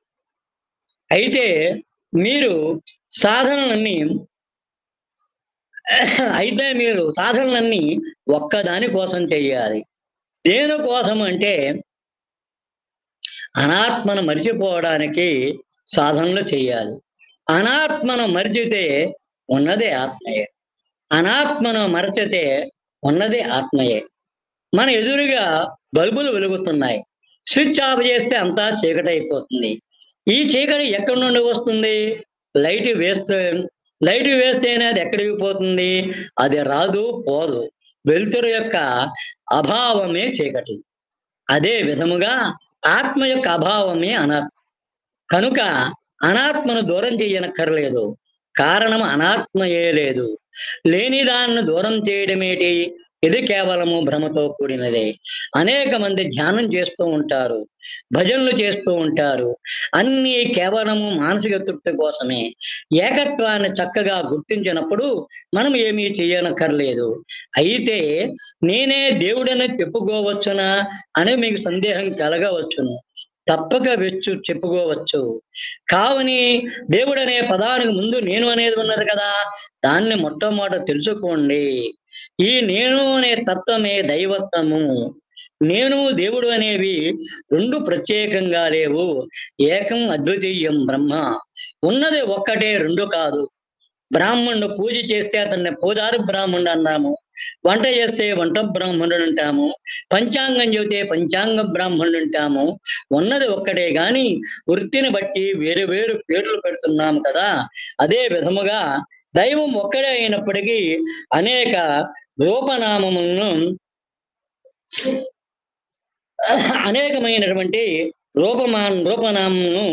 అయితే మీరు సాధనలన్నీ సాధనలన్నీ ఒక్కదాని కోసం చెయ్యాలి. దేనికోసం అంటే అనాత్మను మరిచిపోవడానికి సాధనలు చెయ్యాలి. అనాత్మను మరిచితే ఉన్నదే ఆత్మయే. అనాత్మను మరచితే ఉన్నది ఆత్మయే. మన ఎదురుగా బల్బులు వెలుగుతున్నాయి. స్విచ్ ఆఫ్ చేస్తే అంతా చీకటైపోతుంది. ఈ చీకటి ఎక్కడి నుండి వస్తుంది? లైట్ వేస్తే లైట్ వేస్తేనే అది ఎక్కడికి పోతుంది? అది రాదు, పోదు. వెలుతురు యొక్క అభావమే చీకటి. అదే విధముగా ఆత్మ యొక్క అభావమే అనాత్మ. కనుక అనాత్మను దూరం చెయ్యనక్కర్లేదు. కారణం అనాత్మయే లేదు. లేని దాన్ని దూరం చేయడమేటి? ఇది కేవలము భ్రమతో కూడినదే. అనేక మంది ధ్యానం చేస్తూ ఉంటారు, భజనలు చేస్తూ ఉంటారు. అన్నీ కేవలము మానసిక తృప్తి కోసమే. ఏకత్వాన్ని చక్కగా గుర్తించినప్పుడు మనం ఏమీ చెయ్యనక్కర్లేదు. అయితే నేనే దేవుడని చెప్పుకోవచ్చునా అని మీకు సందేహం కలగవచ్చును. తప్పక చెప్పుకోవచ్చు. కావని దేవుడనే పదానికి ముందు నేను అనేది ఉన్నది కదా, దాన్ని మొట్టమొదట తెలుసుకోండి. ఈ నేను అనే తత్వమే దైవత్వము. నేను దేవుడు అనేవి రెండు ప్రత్యేకంగా లేవు. ఏకం అద్వితీయం బ్రహ్మ. ఉన్నది ఒక్కటే, రెండు కాదు. బ్రాహ్మణుడు పూజ చేస్తే అతన్ని పూజారి బ్రాహ్మణుడు అన్నాము. వంట చేస్తే వంట బ్రాహ్మణుడు అంటాము. పంచాంగం చెబితే పంచాంగ బ్రాహ్మణుడు అంటాము. ఉన్నది ఒక్కటే గాని వృత్తిని బట్టి వేరు వేరు పేర్లు పెడుతున్నాము కదా. అదే విధముగా దైవం ఒక్కడే అయినప్పటికీ అనేక రూపనామములను అనేకమైనటువంటి రూపనామమును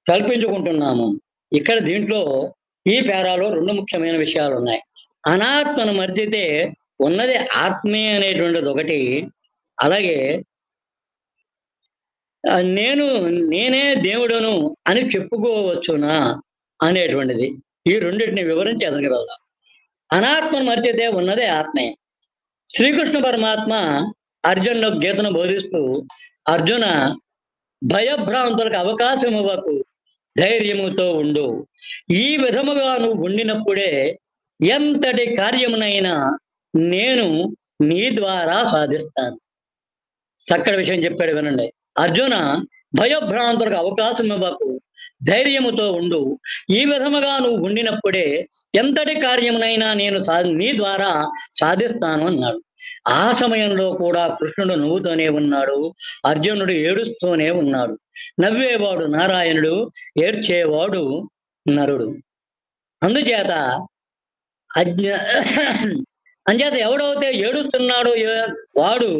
కల్పించుకుంటున్నాము. ఇక్కడ దీంట్లో ఈ పేరాలో రెండు ముఖ్యమైన విషయాలు ఉన్నాయి. అనాత్మను మర్చితే ఉన్నది ఆత్మే అనేటువంటిది ఒకటి, అలాగే నేనే దేవుడను అని చెప్పుకోవచ్చునా అనేటువంటిది. ఈ రెండింటిని వివరించి ఎదగలుగుతాం. అనాత్మను మర్చితే ఉన్నదే ఆత్మే. శ్రీకృష్ణ పరమాత్మ అర్జునుడు గీతను బోధిస్తూ, అర్జున భయభ్రాంతులకు అవకాశం ఇవ్వకు, ధైర్యముతో ఉండు. ఈ విధముగా నువ్వు ఉండినప్పుడే ఎంతటి కార్యమునైనా నేను నీ ద్వారా సాధిస్తాను. చక్కటి విషయం చెప్పాడు, వినండి. అర్జున భయభ్రాంతులకు అవకాశం ఇవ్వకు, ధైర్యముతో ఉండు. ఈ విధముగా నువ్వు ఉండినప్పుడే ఎంతటి కార్యమునైనా నేను నీ ద్వారా సాధిస్తాను అన్నాడు. ఆ సమయంలో కూడా కృష్ణుడు నవ్వుతూనే ఉన్నాడు, అర్జునుడు ఏడుస్తూనే ఉన్నాడు. నవ్వేవాడు నారాయణుడు, ఏడ్చేవాడు నరుడు. అందుచేత అంచేత ఎవడైతే ఏడుస్తున్నాడో వాడు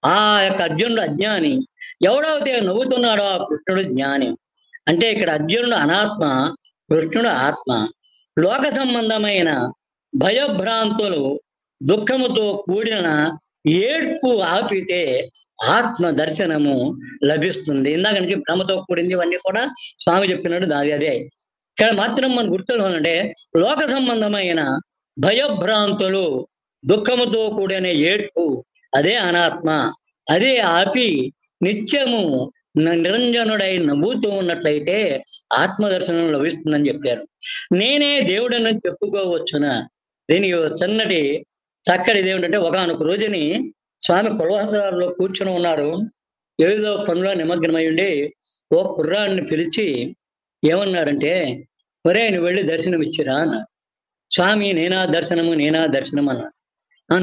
ఆ యొక్క అర్జునుడు అజ్ఞాని, ఎవడైతే నవ్వుతున్నాడో ఆ కృష్ణుడు జ్ఞాని. అంటే ఇక్కడ అర్జునుడు అనాత్మ, కృష్ణుడు ఆత్మ. లోక సంబంధమైన భయభ్రాంతులు దుఃఖముతో కూడిన ఏడ్పు ఆపితే ఆత్మ దర్శనము లభిస్తుంది. ఇందాక నుంచి భ్రమతో కూడింది ఇవన్నీ కూడా స్వామి చెప్పినట్టు దాది అదే. ఇక్కడ మాత్రం మనం గుర్తుంటే లోక సంబంధమైన భయభ్రాంతులు దుఃఖముతో కూడిన ఏడ్పు అదే అనాత్మ. అదే ఆపి నిత్యము నిరంజనుడై నవ్వుతూ ఉన్నట్లయితే ఆత్మదర్శనం లభిస్తుందని చెప్పారు. నేనే దేవుడని చెప్పుకోవచ్చునా? దీనికి చిన్నటి చక్కటి ఏమిటంటే, ఒకానొక రోజుని స్వామి కులవసాలలో కూర్చుని ఉన్నారు. ఏదో పనులో నిమగ్నమై ఉండి ఓ కుర్రాడిని పిలిచి ఏమన్నారంటే, ఒరే నువ్వు వెళ్ళి దర్శనం ఇచ్చిరా అన్నారు. స్వామి నేనా దర్శనము అన్నాడు.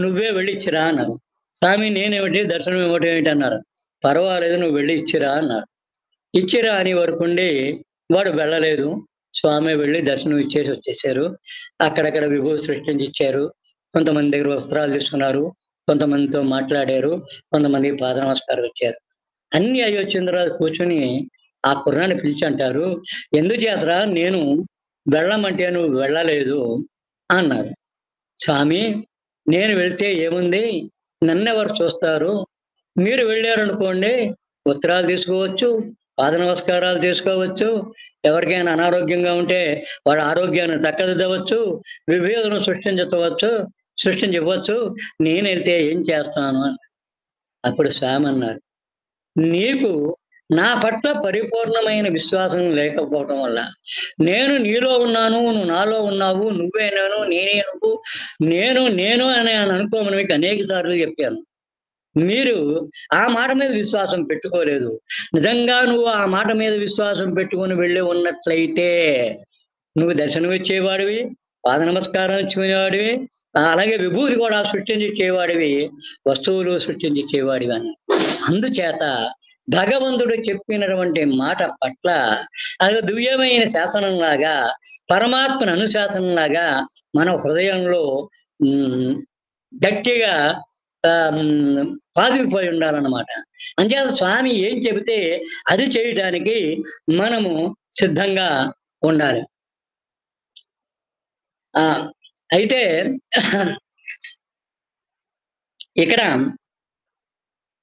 నువ్వే వెళ్ళి ఇచ్చిరా అన్నారు. స్వామి నేనేమిటి దర్శనం ఇవ్వటం ఏంటి అన్నారు. పర్వాలేదు నువ్వు వెళ్ళి ఇచ్చిరా అన్నారు. ఇచ్చిరా అని వరకుండి వాడు వెళ్ళలేదు. స్వామి వెళ్ళి దర్శనం ఇచ్చేసి వచ్చేసారు. అక్కడక్కడ విభూతి సృష్టించి ఇచ్చారు. కొంతమంది దగ్గర వస్త్రాలు తీసుకున్నారు, కొంతమందితో మాట్లాడారు, కొంతమందికి పాద నమస్కారం ఇచ్చారు. అన్ని అయ్యి వచ్చిన తర్వాత కూర్చొని ఆ కుర్రాన్ని పిలిచి అంటారు, ఎందుచేతరా నేను వెళ్ళమంటే నువ్వు వెళ్ళలేదు అన్నారు. స్వామి నేను వెళ్తే ఏముంది, నన్నెవరు చూస్తారు? మీరు వెళ్ళారనుకోండి ఉత్తరాలు తీసుకోవచ్చు, పాద నమస్కారాలు చేసుకోవచ్చు. ఎవరికైనా అనారోగ్యంగా ఉంటే వాళ్ళ ఆరోగ్యాన్ని చక్కదిద్దవచ్చు, విభేదను సృష్టించవచ్చు. నేనైతే ఏం చేస్తాను అని. అప్పుడు స్వామి అన్నారు, నీకు నా పట్ల పరిపూర్ణమైన విశ్వాసం లేకపోవటం వల్ల, నేను నీలో ఉన్నాను, నువ్వు నాలో ఉన్నావు, నువ్వే నేను, నేనే నువ్వు, నేను అని అనుకోమని మీకు అనేక సార్లు చెప్పాను. మీరు ఆ మాట మీద విశ్వాసం పెట్టుకోలేదు. నిజంగా నువ్వు ఆ మాట మీద విశ్వాసం పెట్టుకొని వెళ్ళి ఉన్నట్లయితే నువ్వు దర్శనం ఇచ్చేవాడివి, పాద నమస్కారం ఇచ్చేవాడివి, అలాగే విభూతి కూడా సృష్టించి ఇచ్చేవాడివి, వస్తువులు సృష్టించి ఇచ్చేవాడివి అని. అందుచేత భగవంతుడు చెప్పినటువంటి మాట పట్ల అది దివ్యమైన శాసనంలాగా, పరమాత్మను అనుశాసనంలాగా మన హృదయంలో గట్టిగా పాతుకుపోయి ఉండాలన్నమాట. అంచేత స్వామి ఏం చెబితే అది చేయటానికి మనము సిద్ధంగా ఉండాలి. అయితే ఇక్కడ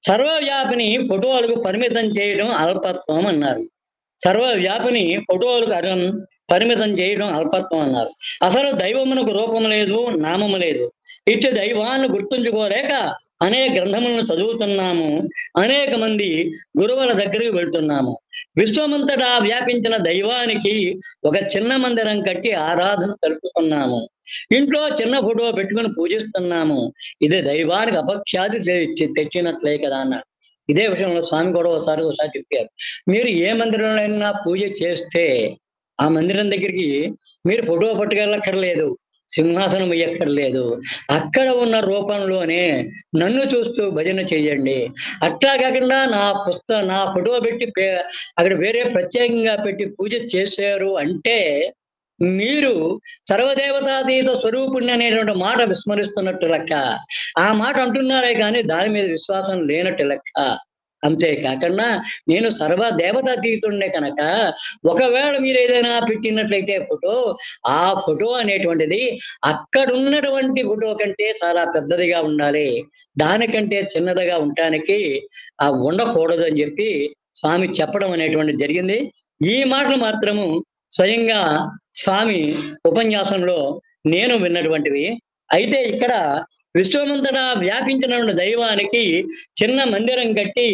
సర్వవ్యాపిని ఫోటోలకు పరిమితం చేయడం అల్పత్వం అన్నారు. సర్వవ్యాపిని ఫోటోలకు పరిమితం చేయడం అల్పత్వం అన్నారు. అసలు దైవమునకు రూపము లేదు, నామము లేదు. ఇటు దైవాన్ని గుర్తుంచుకోలేక అనేక గ్రంథములను చదువుతున్నాము, అనేక మంది గురువుల దగ్గరికి వెళ్తున్నాము. విశ్వమంతటా వ్యాపించిన దైవానికి ఒక చిన్న మందిరం కట్టి ఆరాధన తెలుపుతున్నాము. ఇంట్లో చిన్న ఫోటో పెట్టుకుని పూజిస్తున్నాము. ఇది దైవానికి అపఖ్యాతి తెచ్చినట్లే కదా అన్నారు. ఇదే విషయంలో స్వామి కూడా ఒకసారి చెప్పారు. మీరు ఏ మందిరంలో పూజ చేస్తే ఆ మందిరం దగ్గరికి మీరు ఫోటో పట్టుకెళ్ళక్కర్లేదు, సింహాసనం వేయక్కర్లేదు. అక్కడ ఉన్న రూపంలోనే నన్ను చూస్తూ భజన చెయ్యండి. అట్లా కాకుండా నా ఫోటో పెట్టి అక్కడ వేరే ప్రత్యేకంగా పెట్టి పూజ చేశారు అంటే మీరు సర్వదేవతాతీత స్వరూపుణ్ణి అనేటువంటి మాట విస్మరిస్తున్నట్టు లెక్క. ఆ మాట అంటున్నారే కానీ దాని మీద విశ్వాసం లేనట్టు లెక్క. అంతేకాకుండా నేను సర్వదేవతాతీతుడినే కనుక ఒకవేళ మీరు ఏదైనా పెట్టినట్లయితే ఫోటో, ఆ ఫోటో అనేటువంటిది అక్కడ ఉన్నటువంటి ఫోటో కంటే చాలా పెద్దదిగా ఉండాలి, దానికంటే చిన్నదిగా ఉండటానికి ఉండకూడదు అని చెప్పి స్వామి చెప్పడం అనేటువంటిది జరిగింది. ఈ మాటలు మాత్రము స్వయంగా స్వామి ఉపన్యాసంలో నేను విన్నటువంటివి. అయితే ఇక్కడ విశ్వమంతటా వ్యాపించిన దైవానికి చిన్న మందిరం కట్టి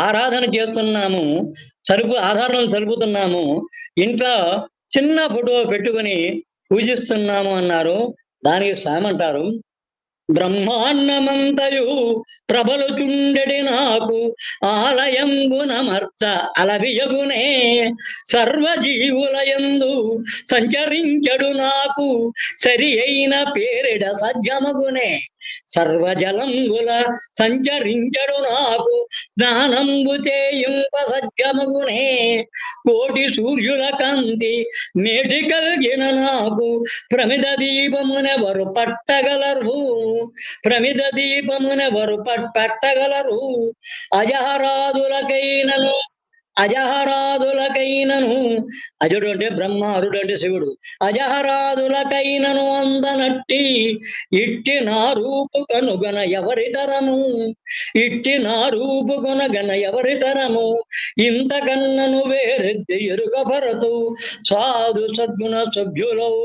ఆరాధన చేస్తున్నాము, ఆధారాలను జరుపుతున్నాము, ఇంట్లో చిన్న ఫోటో పెట్టుకుని పూజిస్తున్నాము అన్నారు. దానికి స్వామి అంటారు, బ్రహ్మాండమంతయు ప్రబలుచుండెడి నాకు ఆలయంబునమర్చ అలవియగునే, సర్వజీవులయందు సంచరించడు నాకు సరి అయిన పేరిడ సజ్జమగునే, సర్వజలంబుల సంచరించడు నాకు స్నానంబు చేయింప సజ్జమగునే, కోటి సూర్యుల కాంతి మేటి కలిగిన నాకు ప్రమిద దీపమునెవరు పట్టగలరు, ప్రమిద దీపమునెవరు పట్టగలరు, అజహరాదులకైనను అజుడు అంటే బ్రహ్మ, అరుడు అంటే శివుడు, అజహరాదులకైనను అందనట్టి ఇట్టి నా రూపు కనుగన ఎవరితరము, ఇట్టి నా రూపు కొనగన ఎవరితరము, ఇంతకన్నను వేరెద్ది ఎరుక భరతు సాధు సద్గుణ సభ్యులవు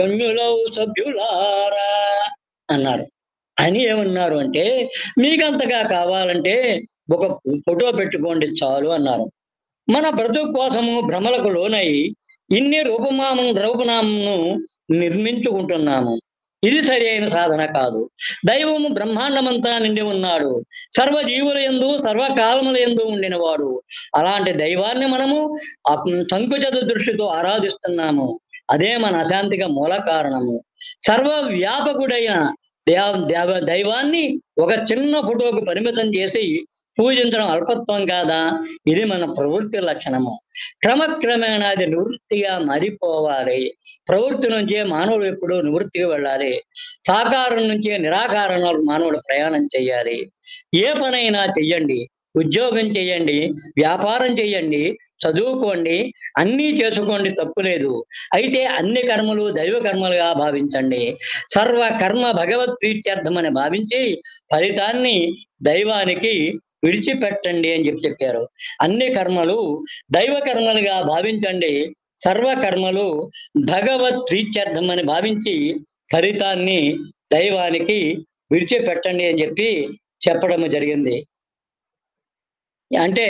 గణ్యులవు సభ్యులారా అన్నారు. అని ఏమన్నారు అంటే, మీకంతగా కావాలంటే ఒక ఫోటో పెట్టుకోండి చాలు అన్నారు. మన బ్రతుకు కోసము భ్రమలకు లోనై ఇన్ని రూపనామను నిర్మించుకుంటున్నాము. ఇది సరి అయిన సాధన కాదు. దైవము బ్రహ్మాండమంతా నిండి ఉన్నాడు, సర్వజీవుల యందు సర్వకాలముల యందు ఉండినవాడు. అలాంటి దైవాన్ని మనము సంకుచిత దృష్టితో ఆరాధిస్తున్నాము. అదే మన అశాంతికి మూల కారణము. సర్వవ్యాపకుడైన దైవాన్ని ఒక చిన్న ఫోటోకు పరిమితం చేసి పూజించడం అల్పత్వం కాదా? ఇది మన ప్రవృత్తి లక్షణము. క్రమక్రమేణా అది నివృత్తిగా మారిపోవాలి. ప్రవృత్తి నుంచే మానవుడు ఎప్పుడూ నివృత్తికి వెళ్ళాలి. సాకారం నుంచే నిరాకారంలో మానవుడు ప్రయాణం చేయాలి. ఏ పనైనా చెయ్యండి, ఉద్యోగం చేయండి, వ్యాపారం చేయండి, చదువుకోండి, అన్నీ చేసుకోండి, తప్పులేదు. అయితే అన్ని కర్మలు దైవ కర్మలుగా భావించండి. సర్వ కర్మ భగవత్ ప్రీత్యర్థమని భావించి ఫలితాన్ని దైవానికి విడిచిపెట్టండి అని చెప్పారు. అన్ని కర్మలు దైవ కర్మలుగా భావించండి. సర్వ కర్మలు భగవత్ ప్రీత్యర్థం అని భావించి ఫలితాన్ని దైవానికి విడిచిపెట్టండి అని చెప్పడం జరిగింది. అంటే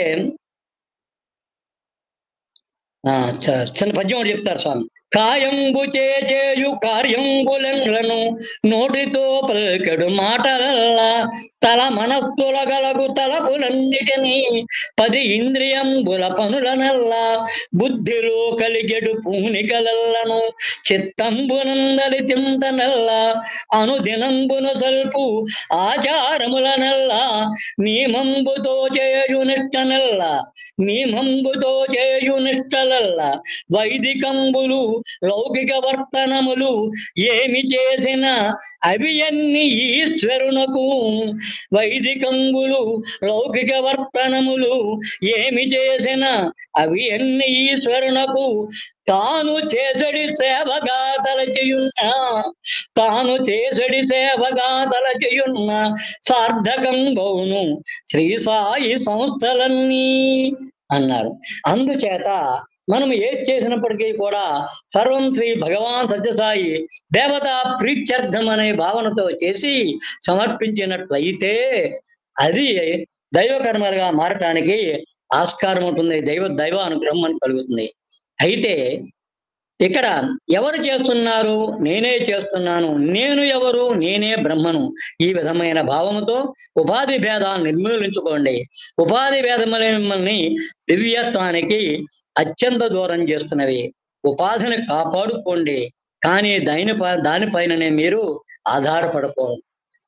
చిన్న పద్యం ఒకటి చెప్తారు స్వామి. కాయంబు చేయు కార్యంబులను నోటితో పలికెడు మాటలల్లా తల మనస్సుల గలగు తలపులన్నిటినీ 10 ఇంద్రియంబుల పనులనల్లా బుద్ధిలో కలిగెడు పూనికలల్లను చిత్తంబునందలి చింతనల్లా అనుదినంబును సల్పు ఆచారములనల్లా నియమంబుతో చేయు నిష్టలల్లా వైదికంబులు లౌకిక వర్తనములు ఏమి చేసిన అవి అన్ని ఈశ్వరునకు. వైదికంబులు లౌకిక వర్తనములు ఏమి చేసిన అవి అన్ని ఈశ్వరునకు. తాను చేసడి సేవగా తలచేయున్న సార్థకం బౌను శ్రీ సాయి సంస్థలన్నీ అన్నారు. అందుచేత మనం ఏది చేసినప్పటికీ కూడా సర్వం శ్రీ భగవాన్ సత్యసాయి దేవతా ప్రీత్యర్థం అనే భావనతో చేసి సమర్పించినట్లయితే అది దైవ కర్మలుగా మారటానికి ఆస్కారం ఉంటుంది. దైవ అనుగ్రహం మనకు కలుగుతుంది. అయితే ఇక్కడ ఎవరు చేస్తున్నారు? నేనే చేస్తున్నాను. నేను ఎవరు? నేనే బ్రహ్మను. ఈ విధమైన భావముతో ఉపాధి భేదాన్ని నిర్మూలించుకోండి. ఉపాధి భేదములే మిమ్మల్ని దివ్యత్వానికి అత్యంత దూరం చేస్తున్నవి. ఉపాధిని కాపాడుకోండి, కానీ దానిపైననే మీరు ఆధారపడకూడదు.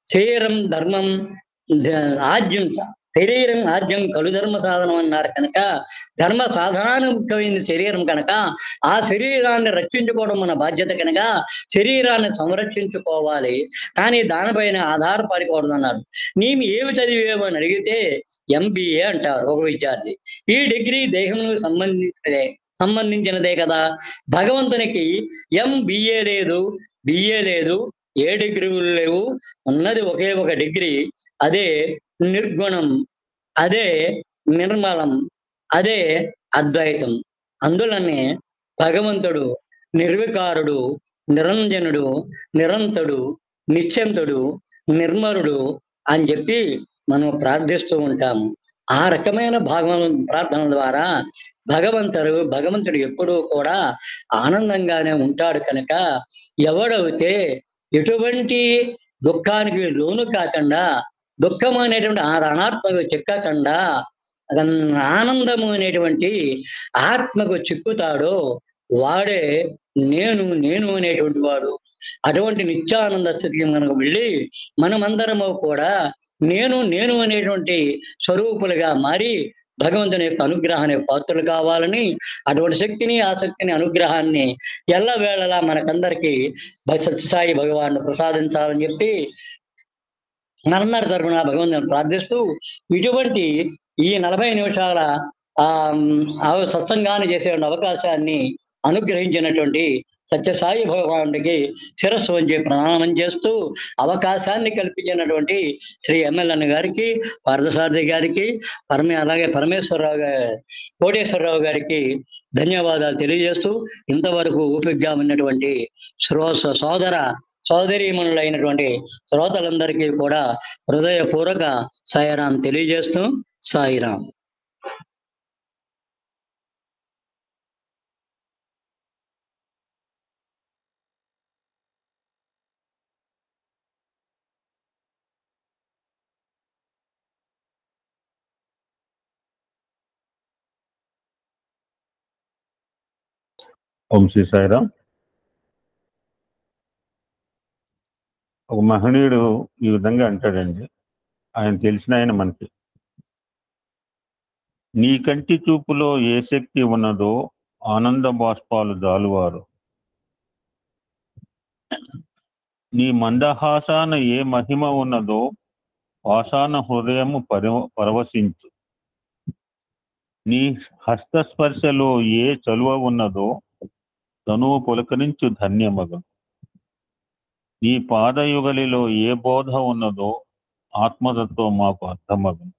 శరీరం ధర్మం ఆజ్యం శరీరం ఆజ్యం కలు ధర్మ సాధనం అన్నారు కనుక ధర్మ సాధనానుకమైంది శరీరం కనుక ఆ శరీరాన్ని రక్షించుకోవడం మన బాధ్యత కనుక శరీరాన్ని సంరక్షించుకోవాలి, కానీ దానిపైన ఆధారపడకూడదు అన్నారు. నీవు ఏమి చదివేమని అడిగితే MBA అంటారు ఒక విద్యార్థి. ఈ డిగ్రీ దేహములకు సంబంధించినదే కదా. భగవంతునికి MBA లేదు, BA లేదు, ఏ డిగ్రీలు లేవు. ఉన్నది ఒకే ఒక డిగ్రీ, అదే నిర్గుణం, అదే నిర్మలం, అదే అద్వైతం. అందులోనే భగవంతుడు నిర్వికారుడు, నిరంజనుడు, నిరంతుడు, నిశ్చంతుడు, నిర్మలుడు అని మనం ప్రార్థిస్తూ ఉంటాము. ఆ రకమైన ప్రార్థన ద్వారా భగవంతుడు ఎప్పుడూ కూడా ఆనందంగానే ఉంటాడు కనుక ఎవడైతే ఎటువంటి దుఃఖానికి లోను కాకుండా, దుఃఖం అనేటువంటి అనాత్మకు చిక్కకుండా ఆనందము అనేటువంటి ఆత్మకు చిక్కుతాడో వాడే నేను అనేటువంటి వాడు. అటువంటి నిత్యానంద స్థితికి మనకు వెళ్ళి మనమందరము కూడా నేను అనేటువంటి స్వరూపులుగా మారి భగవంతుని యొక్క అనుగ్రహానికి పాత్రలు కావాలని, అటువంటి శక్తిని ఆసక్తిని అనుగ్రహాన్ని ఎల్లవేళలా మనకందరికీ సత్యసాయి భగవాను ప్రసాదించాలని చెప్పి నరందరి తరపున భగవంతుని ప్రార్థిస్తూ ఇటువంటి ఈ 40 నిమిషాల సత్సంగాన్ని చేసే అవకాశాన్ని అనుగ్రహించినటువంటి సత్యసాయి భగవానుడికి శిరస్సు వంచి ప్రణామం చేస్తూ అవకాశాన్ని కల్పించినటువంటి శ్రీ MLN గారికి, పార్థసారథి గారికి, అలాగే కోటేశ్వరరావు గారికి ధన్యవాదాలు తెలియజేస్తూ ఇంతవరకు ఓపికగా ఉన్నటువంటి సోదరీమణులైనటువంటి శ్రోతలందరికీ కూడా హృదయపూర్వక సాయిరాం తెలియజేస్తూ సాయిరాం. ఓం శ్రీ సాయిరాం. ఒక మహనీయుడు ఈ విధంగా అంటాడండి, ఆయన తెలిసిన ఆయన మనకి. నీ కంటి చూపులో ఏ శక్తి ఉన్నదో ఆనంద బాష్పాలు జాలువారు, నీ మందహాసాన ఏ మహిమ ఉన్నదో పాషాణ హృదయము పరవశించు, నీ హస్తస్పర్శలో ఏ చలువ ఉన్నదో తనువు పులకరించు ధన్యమగం, నీ పాదయుగలిలో ఏ బోధ ఉన్నదో ఆత్మతత్వం మాకు అర్థమగం.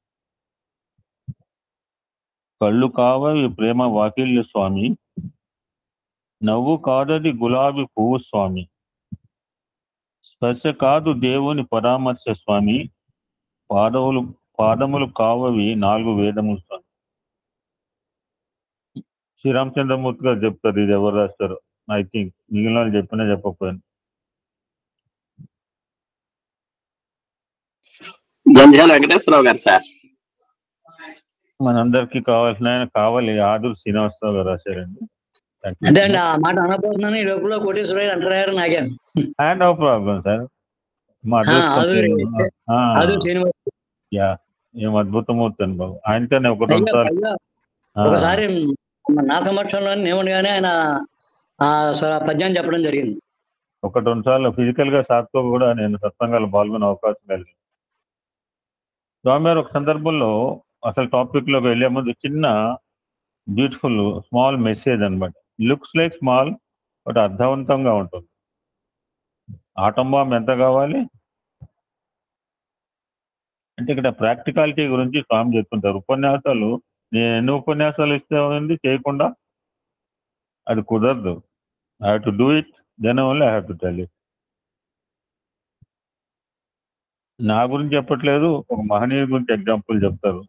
కళ్ళు కావవి ప్రేమ వాకిళ్ళు స్వామి, నవ్వు కాదది గులాబీ పువ్వు స్వామి, స్పర్శ కాదు దేవుని పరామర్శ స్వామి, పాదములు కావవి 4 వేదములు స్వామి. శ్రీరామచంద్రమూర్తి గారు చెప్తారు. ఇది ఎవరు రాస్తారు? ఐ థింక్ మిగిలిన వాళ్ళు చెప్పినా చెప్పకపోయాను. జంధ్యాల వెంకటేశ్వరరావు గారు సార్. మనందరికి కావాల్సిన ఆయన కావాలి ఆదురు శ్రీనివాసరావు గారు రాశారండి. అదే అండి, ఆ మాట అనబోతున్నాను. ఈ లోపల కోటేశ్వరరావు అంటారు నాగాను. No problem sir. మా ఏం అద్భుతమూర్తి అండి బాబు. ఆయనతోనే ఒకసారి నా సమక్షంలో నేముడుగానే ఆయన పద్యాన్ని చెప్పడం జరిగింది. 1-2 సార్లు ఫిజికల్ గా సార్తో కూడా నేను సత్సంగాలు పాల్గొనే అవకాశం కలిగింది. స్వామి గారు ఒక సందర్భంలో అసలు టాపిక్ లోకి వెళ్లే ముందు చిన్న బ్యూటిఫుల్ స్మాల్ మెసేజ్ అనమాట. లుక్స్ లైక్ స్మాల్ బట్ అర్థవంతంగా ఉంటుంది. ఆటం బాంబ్ ఎంత కావాలి అంటే ఇక్కడ ప్రాక్టికాలిటీ గురించి స్వామి చెప్తుంటారు. ఉపన్యాసాలు నేను ఎన్ని ఉపన్యాసాలు ఇస్తే ఉంది చేయకుండా అది కుదరదు. I have to do it, then only I have to tell it. నా గురించి చెప్పట్లేదు, ఒక మహనీయుడి గురించి ఎగ్జాంపుల్ చెప్తారు.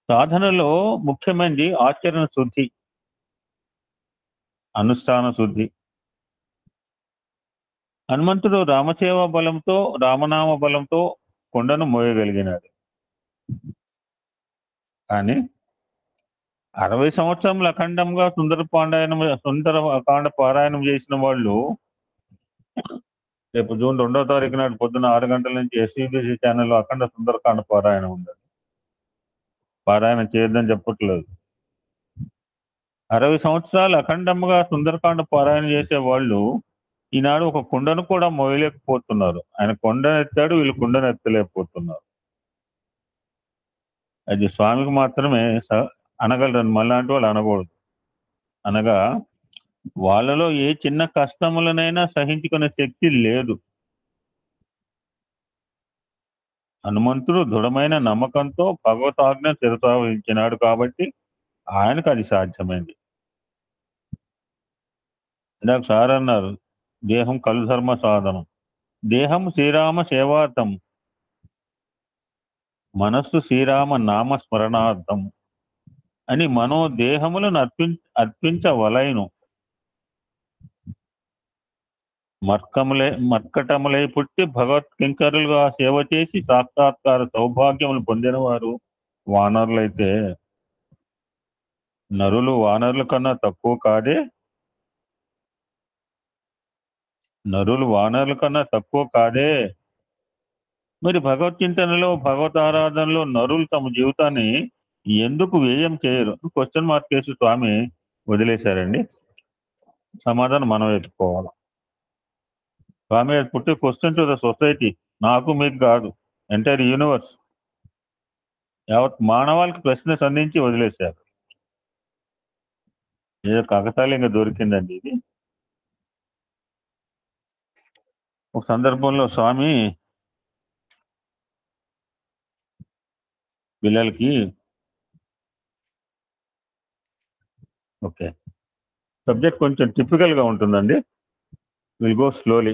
సాధనలో ముఖ్యమైనది ఆచరణ శుద్ధి, అనుష్ఠాన శుద్ధి. హనుమంతుడు రామసేవ బలంతో, రామనామ బలంతో కొండను మోయగలిగినాడు. కానీ 60 సంవత్సరంలో అఖండంగా సుందరకాండ పారాయణం చేసిన వాళ్ళు రేపు జూన్ 2వ తారీఖు నాడు పొద్దున్న 6 గంటల నుంచి ఎస్వీబీసీ ఛానల్లో అఖండ సుందరకాండ పారాయణం ఉందండి. పారాయణం చేయొద్దని చెప్పట్లేదు. 60 సంవత్సరాలు అఖండంగా సుందరకాండ పారాయణ చేసే వాళ్ళు ఈనాడు ఒక కుండను కూడా మోయలేకపోతున్నారు. ఆయన కొండనెత్తాడు, వీళ్ళు కుండను ఎత్తలేకపోతున్నారు. అది స్వామికి మాత్రమే అనగలరని మళ్ళాంటి వాళ్ళు అనకూడదు. అనగా వాళ్ళలో ఏ చిన్న కష్టములనైనా సహించుకునే శక్తి లేదు. హనుమంతుడు దృఢమైన నమ్మకంతో భగవతాజ్ఞ శిరసావహించినాడు కాబట్టి ఆయనకు అది సాధ్యమైంది. ఇందాక సార్ అన్నారు, దేహం కలు ధర్మ సాధనం, దేహం శ్రీరామ సేవార్థం, మనస్సు శ్రీరామ నామ స్మరణార్థం అని మనోదేహములను అర్పించవలైను. మర్కటములై పుట్టి భగవత్ కింకరులుగా సేవ చేసి సాక్షాత్కార సౌభాగ్యములు పొందిన వారు వానరులైతే నరులు వానరుల కన్నా తక్కువ కాదే? నరులు వానరుల కన్నా తక్కువ కాదే? మరి భగవత్ చింతనలో, భగవత్ ఆరాధనలో నరులు తమ జీవితాన్ని ఎందుకు వ్యయం చేయరు? క్వశ్చన్ మార్క్ చేసి స్వామి వదిలేశారండి. సమాధానం మనం ఎత్తుకోవాలి. స్వామి పుట్టి క్వశ్చన్ టు ద సొసైటీ, నాకు మీకు కాదు, ఎంటైర్ యూనివర్స్, యావత్ మానవాళికి ప్రశ్న సంధించి వదిలేశారు. ఏదో కాకతాళీయంగా దొరికిందండి ఇది. ఒక సందర్భంలో స్వామి పిల్లలకి ఓకే సబ్జెక్ట్ కొంచెం టిపికల్ గా ఉంటుందండి. Will go slowly.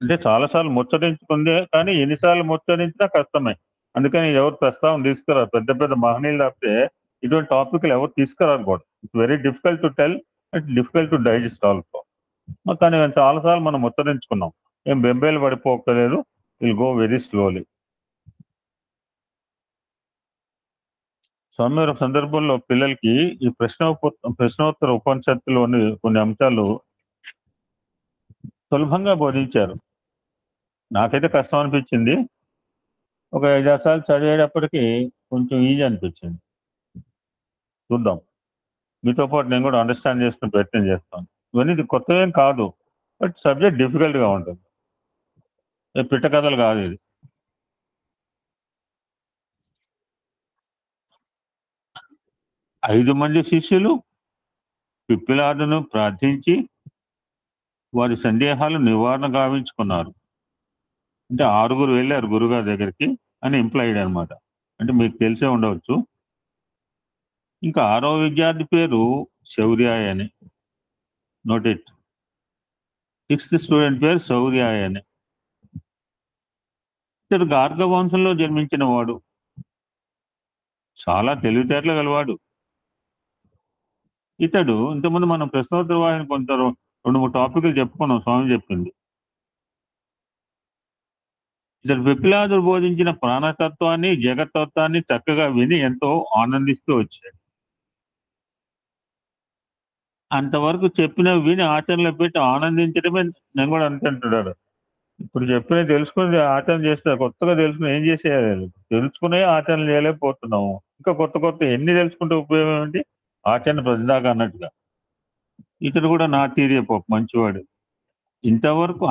అంటే చాలాసార్లు ముచ్చటించుకుందే, కానీ ఎన్నిసార్లు ముచ్చటించినా కష్టమే. అందుకని ఎవరు ప్రస్తావన తీసుకురారు. పెద్ద పెద్ద మహనీయులు తప్పితే ఇటువంటి టాపిక్లు ఎవరు తీసుకురారు కూడా. It's very difficult to tell and difficult to digest also. కానీ చాలాసార్లు మనం ముచ్చరించుకున్నాం, ఏం బెంబేలు పడిపోకలేదు. Will go very slowly. Swami ఒక సందర్భంలో పిల్లలకి ఈ ప్రశ్నోత్తర ఉపనిషత్తులోని కొన్ని అంశాలు సులభంగా బోధించారు. నాకైతే కష్టం అనిపించింది. ఒక 5-6 సార్లు చదివేటప్పటికి కొంచెం ఈజీ అనిపించింది. చూద్దాం, మీతో పాటు నేను కూడా అండర్స్టాండ్ చేసుకుని ప్రయత్నం చేస్తాను. ఇవన్నీ ఇది కొత్తవేం కాదు, బట్ సబ్జెక్ట్ డిఫికల్ట్ గా ఉంటుంది. పిట్ట కథలు కాదు ఇది. ఐదు మంది శిష్యులు పిప్పిలాదును ప్రార్థించి వారి సందేహాలు నివారణ గావించుకున్నారు. అంటే 6 వెళ్ళారు గురుగారి దగ్గరికి అని ఇంప్లైడ్ అనమాట. అంటే మీకు తెలిసే ఉండవచ్చు, ఇంకా 6వ విద్యార్థి పేరు శౌర్యాయ అని. Note it. 6th స్టూడెంట్ పేరు శౌర్యాయ అని. ఇతడు గార్గ వంశంలో జన్మించిన వాడు. చాలా తెలివితేటలు గలవాడు. ఇతడు ఇంతకుముందు మనం ప్రశ్నోత్తర వాహిని కొంత 2-3 టాపిక్లు చెప్పుకున్నాం. స్వామి చెప్పింది. ఇతడు పిప్పిలాదుడు బోధించిన ప్రాణతత్వాన్ని, జగత్తత్వాన్ని చక్కగా విని ఎంతో ఆనందిస్తూ వచ్చాడు. అంతవరకు చెప్పినవి విని ఆచరణలో పెట్టి ఆనందించడమే నేను కూడా అంటుంటాడు. ఇప్పుడు చెప్పినవి తెలుసుకుని ఆచరణ చేస్తే కొత్తగా తెలుసుకుని ఏం చేసేయాలి? తెలుసుకునే ఆచరణ చేయలేకపోతున్నాము. ఇంకా కొత్త ఎన్ని తెలుసుకుంటే ఉపయోగం ఏంటి? ఆచరణ ప్రతిదాకా అన్నట్టుగా. ఇతడు కూడా నా తీరే మంచివాడు.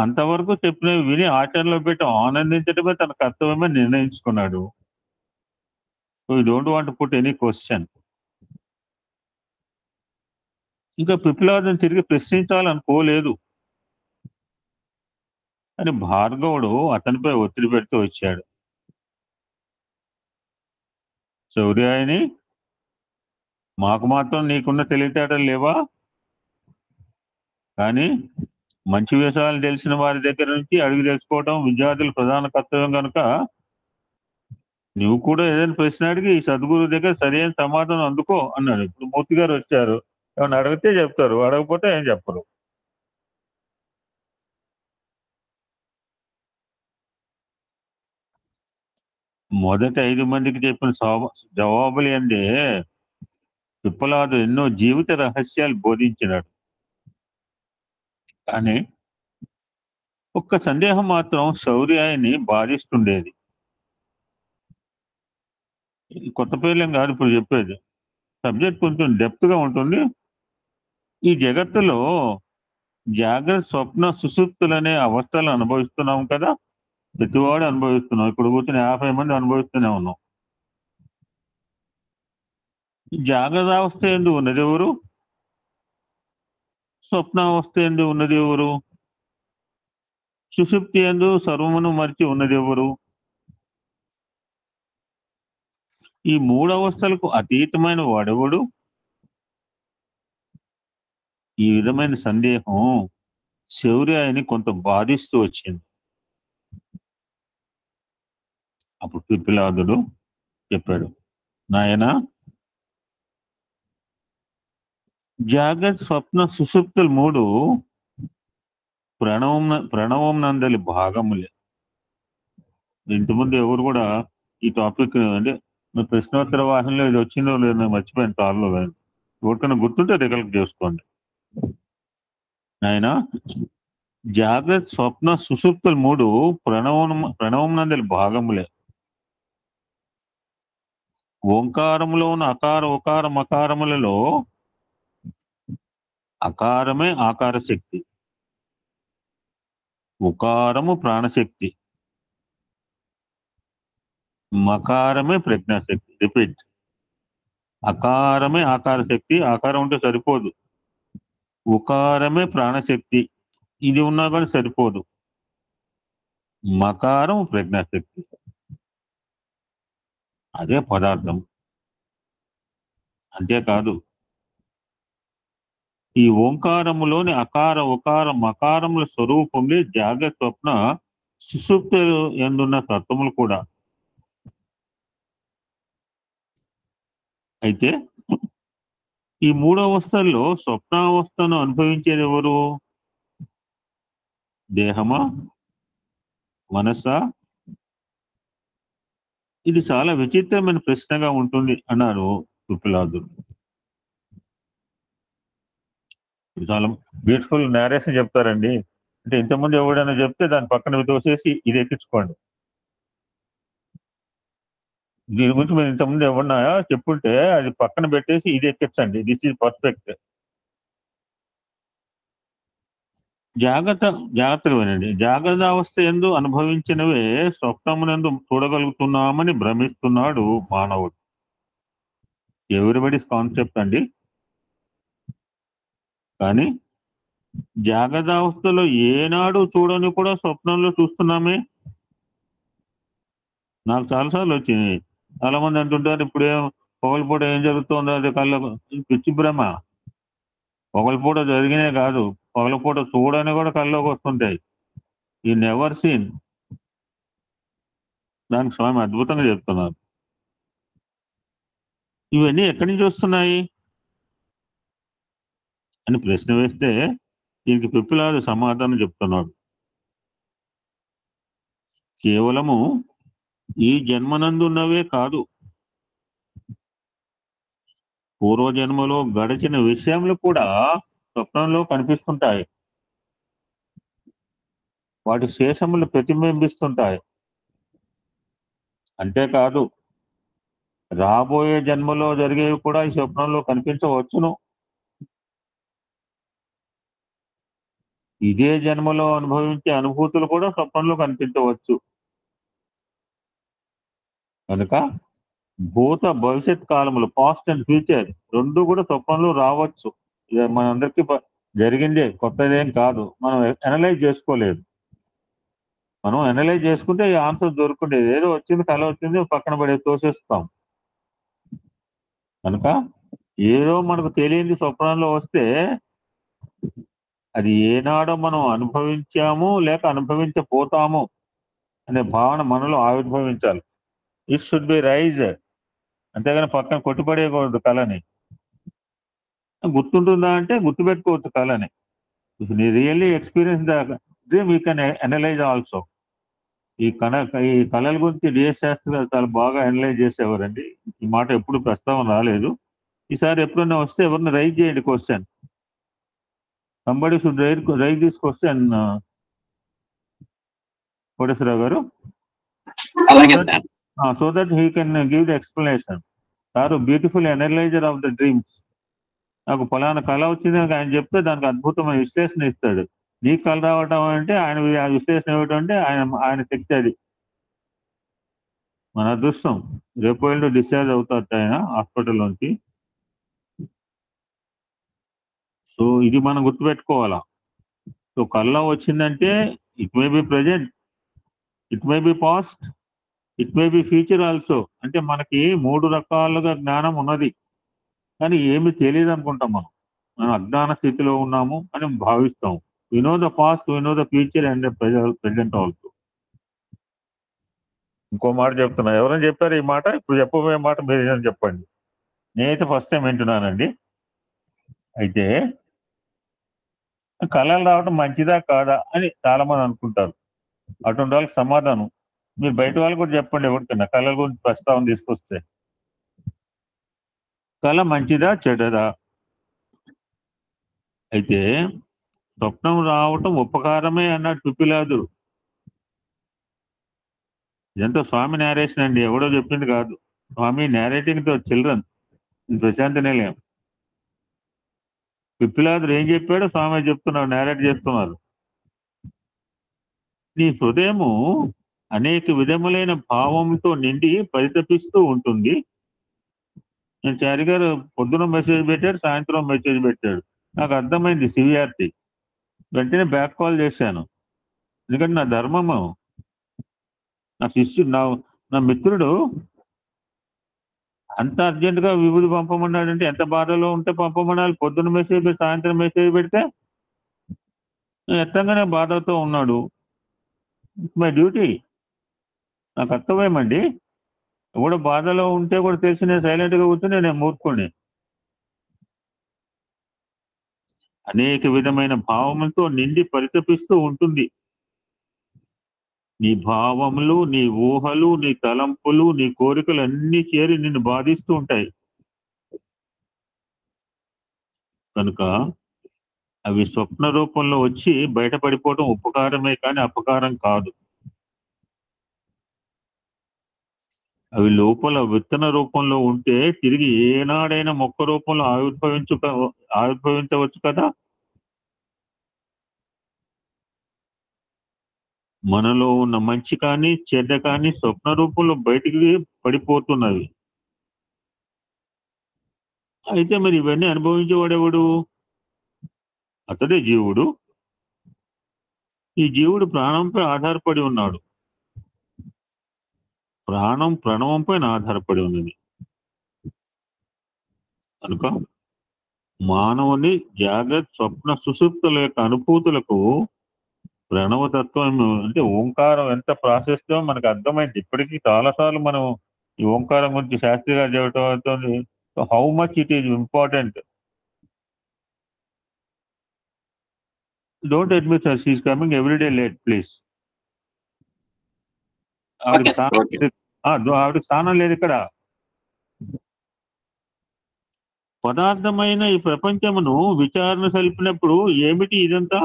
అంతవరకు చెప్పినవి విని ఆచరణలో పెట్టి ఆనందించడమే తన కర్తవ్యమే నిర్ణయించుకున్నాడు. You don't want put any question. ఇంకా పిప్పిలాదుని తిరిగి ప్రశ్నించాలనుకోలేదు అని భార్గవుడు అతనిపై ఒత్తిడి పెడుతూ వచ్చాడు. శౌర్యాయని, మాకు మాత్రం నీకున్న తెలివితేటలు లేవా? కానీ మంచి విషయాలు తెలిసిన వారి దగ్గర నుంచి అడిగి తెలుసుకోవడం విద్యార్థుల ప్రధాన కర్తవ్యం కనుక నువ్వు కూడా ఏదైనా ప్రశ్న అడిగి ఈ సద్గురు దగ్గర సరైన సమాధానం అందుకో అన్నాడు. ఇప్పుడు మూర్తి గారు వచ్చారు. ఏమన్నా అడిగితే చెప్తారు, అడగకపోతే ఏం చెప్పరు. మొదటి 5 మందికి చెప్పిన జవాబులు ఏందే పిప్పలాదు ఎన్నో జీవిత రహస్యాలు బోధించినాడు. కానీ ఒక్క సందేహం మాత్రం శౌర్యాయని బాధిస్తుండేది. కొత్త పేర్లేం కాదు ఇప్పుడు చెప్పేది. సబ్జెక్ట్ కొంచెం డెప్త్ గా ఉంటుంది. ఈ జగత్తులో జాగ్రత్త, స్వప్న, సుషుప్తులనే అవస్థలు అనుభవిస్తున్నాం కదా. ప్రతివాడు అనుభవిస్తున్నాం. ఇప్పుడు కూర్చొని 50 మంది అనుభవిస్తూనే ఉన్నాం. జాగ్రత్తావస్థ ఎందు ఉన్నది ఎవరు? స్వప్నావస్థ ఎందు ఉన్నది ఎవరు? సుషుప్తి ఎందు సర్వమును మరిచి ఉన్నది ఎవరు? ఈ 3 అవస్థలకు అతీతమైన వాడెవడు? ఈ విధమైన సందేహం శౌర్యాయని కొంత బాధిస్తూ వచ్చింది. అప్పుడు పిప్పిలాదుడు చెప్పాడు, నాయనా, జాగ్రత్త, స్వప్న, సుషుప్తులు 3 ప్రణవం నందలి భాగములే. ఇంతకుముందు ఎవరు కూడా ఈ టాపిక్ అంటే ప్రశ్నోత్తర వాహినిలో ఇది వచ్చిందో లేదో నేను మర్చిపోయాను. తాళ్ళలో ఎవరికైనా గుర్తుంటే రికలెక్ట్ చేసుకోండి. నాయన, జాగ్రత్త, స్వప్న, సుషుప్తులు 3 ప్రణవం నందలి భాగములే. ఓంకారములో ఉన్న అకార, ఉకార, మకారములలో అకారమే ఆకార శక్తి, ఉకారము ప్రాణశక్తి, మకారమే ప్రజ్ఞాశక్తి. రిపీట్. అకారమే ఆకార శక్తి, ఆకారం ఉంటే సరిపోదు. ఉకారమే ప్రాణశక్తి, ఇది ఉన్నా కానీ సరిపోదు. మకారం ప్రజ్ఞాశక్తి, అదే పదార్థం. అంతేకాదు, ఈ ఓంకారములోని అకార, ఉకార, మకారముల స్వరూపంలో జాగ్రత్త, స్వప్న, సుషుప్తులు ఎందున్న తత్వములు కూడా. అయితే ఈ 3 అవస్థల్లో స్వప్నావస్థను అనుభవించేది ఎవరు? దేహమా, మనసా? ఇది చాలా విచిత్రమైన ప్రశ్నగా ఉంటుంది అన్నారు పిప్పిలాదుడు. చాలా బ్యూటిఫుల్ నేరేషన్ చెప్తారండి. అంటే ఇంతకుముందు ఎవడైనా చెప్తే దాని పక్కన దోసేసి ఇది ఎక్కించుకోండి. దీని గురించి మీరు ఇంతకుముందు ఎవరన్నా చెప్పుంటే అది పక్కన పెట్టేసి ఇది ఎక్కించండి. This is perfect. జాగ్రత్తగా వినండి. జాగ్రత్త అవస్థ ఎందు అనుభవించినవే స్వప్నమునందు చూడగలుగుతున్నామని భ్రమిస్తున్నాడు మానవుడు. ఎవ్రీబడీస్ కాన్సెప్ట్ అండి. కానీ జాగ్రత్త అవస్థలో ఏనాడు చూడని కూడా స్వప్నంలో చూస్తున్నామే. నాకు చాలాసార్లు వచ్చింది. చాలా మంది అంటుంటారు, ఇప్పుడే పొగలపూట ఏం జరుగుతుందో అది కళ్ళకు పిచ్చి భ్రమ. పొగలపూట జరిగినే కాదు, పొగలపూట చూడని కూడా కళ్ళలోకి వస్తుంటాయి. ఈ నెవర్ సీన్. దానికి స్వామి అద్భుతంగా చెప్తున్నారు. ఇవన్నీ ఎక్కడి నుంచి వస్తున్నాయి అని ప్రశ్న వేస్తే దీనికి పిప్పిలాదు సమాధానం చెప్తున్నాడు. కేవలము ఈ జన్మనందున్నవే కాదు, పూర్వజన్మలో గడిచిన విషయములు కూడా స్వప్నంలో కనిపిస్తుంటాయి. వాటి శేషములు ప్రతిబింబిస్తుంటాయి. అంతేకాదు రాబోయే జన్మలో జరిగేవి కూడా ఈ స్వప్నంలో కనిపించవచ్చును. ఇదే జన్మలో అనుభవించే అనుభూతులు కూడా స్వప్నంలో కనిపించవచ్చు. కనుక భూత భవిష్యత్ కాలములు, పాస్ట్ అండ్ ఫ్యూచర్ రెండు కూడా స్వప్నంలో రావచ్చు. ఇది మనందరికీ జరిగిందే, కొత్తదేం కాదు. మనం అనలైజ్ చేసుకోలేదు. మనం అనలైజ్ చేసుకుంటే ఈ ఆన్సర్ దొరుకుండేది. ఏదో వచ్చింది, కళ వచ్చింది, పక్కన పడే తోసేస్తాం. కనుక ఏదో మనకు తెలియంది స్వప్నంలో వస్తే అది ఏనాడో మనం అనుభవించాము లేక అనుభవించపోతాము అనే భావన మనలో ఆవిర్భవించాలి. It should be rise. అంతేగాని పక్కన కొట్టుపడేయకూడదు కళని. గుర్తుంటుందా అంటే గుర్తుపెట్టుకోవచ్చు కళని. ఇఫ్ నీ really experience the dream you can analyse also. ఈ కళల గురించి డిఎస్ శాస్త్రి గారు చాలా బాగా అనలైజ్ చేసేవారండి. ఈ మాట ఎప్పుడు ప్రస్తావన రాలేదు. ఈసారి ఎప్పుడైనా వస్తే ఎవరిని రైజ్ చేయండి question. Somebody should rise this question. Koteswararao గారు, అలాగే so that he can give the explanation. Sir beautiful analyser of the dreams. నాకు ఫలానా కళ వచ్చింది ఆయన చెప్తే దానికి అద్భుతమైన విశ్లేషణ ఇస్తాడు. నీకు కళ రావటం అంటే ఆయన విశ్లేషణ ఇవ్వటం అంటే ఆయన శక్తి అది. మన అదృష్టం. రేపు వెళ్ళి డిశ్చార్జ్ అవుతారట ఆయన హాస్పిటల్ నుంచి. సో ఇది మనం గుర్తుపెట్టుకోవాలా. సో కళ్ళ వచ్చిందంటే it may be present, it may B past, it may B future also. అంటే మనకి 3 రకాలుగా జ్ఞానం ఉన్నది, కానీ ఏమి తెలియదు అనుకుంటాం. మనం అజ్ఞాన స్థితిలో ఉన్నాము అని భావిస్తాం. We know the past, we know the future and present also. ఇంకో మాట చెప్తున్నా. ఎవరైనా చెప్పారు ఈ మాట? ఇప్పుడు చెప్పబోయే మాట మీరు ఏదైనా చెప్పండి. నేనైతే ఫస్ట్ టైం వింటున్నానండి. అయితే కళలు రావడం మంచిదా కాదా అని చాలా మంది అనుకుంటారు. అటువంటి వాళ్ళకి సమాధానం మీరు బయట వాళ్ళు కూడా చెప్పండి. ఎవరికైనా కళల గురించి ప్రస్తావన తీసుకొస్తే, కళ మంచిదా చెడ్డదా? అయితే స్వప్నం రావటం ఉపకారమే అన్నాడు పిప్పిలాదుడు. ఇదంతా స్వామి నేరేషన్ అండి, ఎవడో చెప్పింది కాదు. స్వామి నేరేటింగ్ తో చిల్డ్రన్ ప్రశాంతి నిలయం. పిప్పిలాదుడు ఏం చెప్పాడో స్వామి చెప్తున్నాడు, నేరేట్ చేస్తున్నారు. నీ హృదయము అనేక విధములైన భావంతో నిండి పరితపిస్తూ ఉంటుంది. నేను చారి గారు పొద్దున మెసేజ్ పెట్టాడు, సాయంత్రం మెసేజ్ పెట్టాడు. నాకు అర్థమైంది సివిఆర్టీ. వెంటనే బ్యాక్ కాల్ చేశాను. ఎందుకంటే నా ధర్మము, నా శిష్యుడు, నా మిత్రుడు అంత అర్జెంటుగా విభూతి పంపమన్నాడంటే ఎంత బాధలో ఉంటే పంపమనాలి. పొద్దున్న మెసేజ్ పెట్టి సాయంత్రం మెసేజ్ పెడితే ఎత్తంగానే బాధతో ఉన్నాడు. ఇట్స్ మై డ్యూటీ, నా కర్తవ్యమండి. ఎవడో బాధలో ఉంటే కూడా తెలిసి నేను సైలెంట్ గా కూర్చొని నేను మూర్ఖుణ్ణి. అనేక విధమైన భావములతో నిండి పరితపిస్తూ ఉంటుంది. నీ భావములు, నీ ఊహలు, నీ తలంపులు, నీ కోరికలు అన్ని చేరి నిన్ను బాధిస్తూ ఉంటాయి. కనుక అవి స్వప్న రూపంలో వచ్చి బయటపడిపోవడం ఉపకారమే కానీ అపకారం కాదు. అవి లోపల విత్తన రూపంలో ఉంటే తిరిగి ఏనాడైనా మొక్క రూపంలో ఆవిర్భవించవచ్చు కదా. మనలో ఉన్న మంచి కానీ చెడ్డ కానీ స్వప్న రూపంలో బయటికి పడిపోతున్నవి. అయితే మరి ఇవన్నీ అనుభవించేవాడెవడు? అతడే జీవుడు. ఈ జీవుడు ప్రాణంపై ఆధారపడి ఉన్నాడు. ప్రాణం ప్రణవంపై ఆధారపడి ఉన్నది. కనుక మానవుని జాగ్రత్త స్వప్న సుషుప్తుల యొక్క అనుభూతులకు ప్రణవతత్వం అంటే ఓంకారం ఎంత ప్రాశస్త్యం మనకు అర్థమైంది. ఇప్పటికీ చాలాసార్లు మనం ఈ ఓంకారం గురించి శాస్త్రి గారు చెప్పడం అవుతుంది. How much it is important. Don't admit sir, she's coming everyday late please. ఆవిడకి స్థానం లేదు. ఆవిడకి స్థానం లేదు ఇక్కడ. పదార్థమైన ఈ ప్రపంచమును విచారణ సలిపినప్పుడు ఏమిటి ఇదంతా,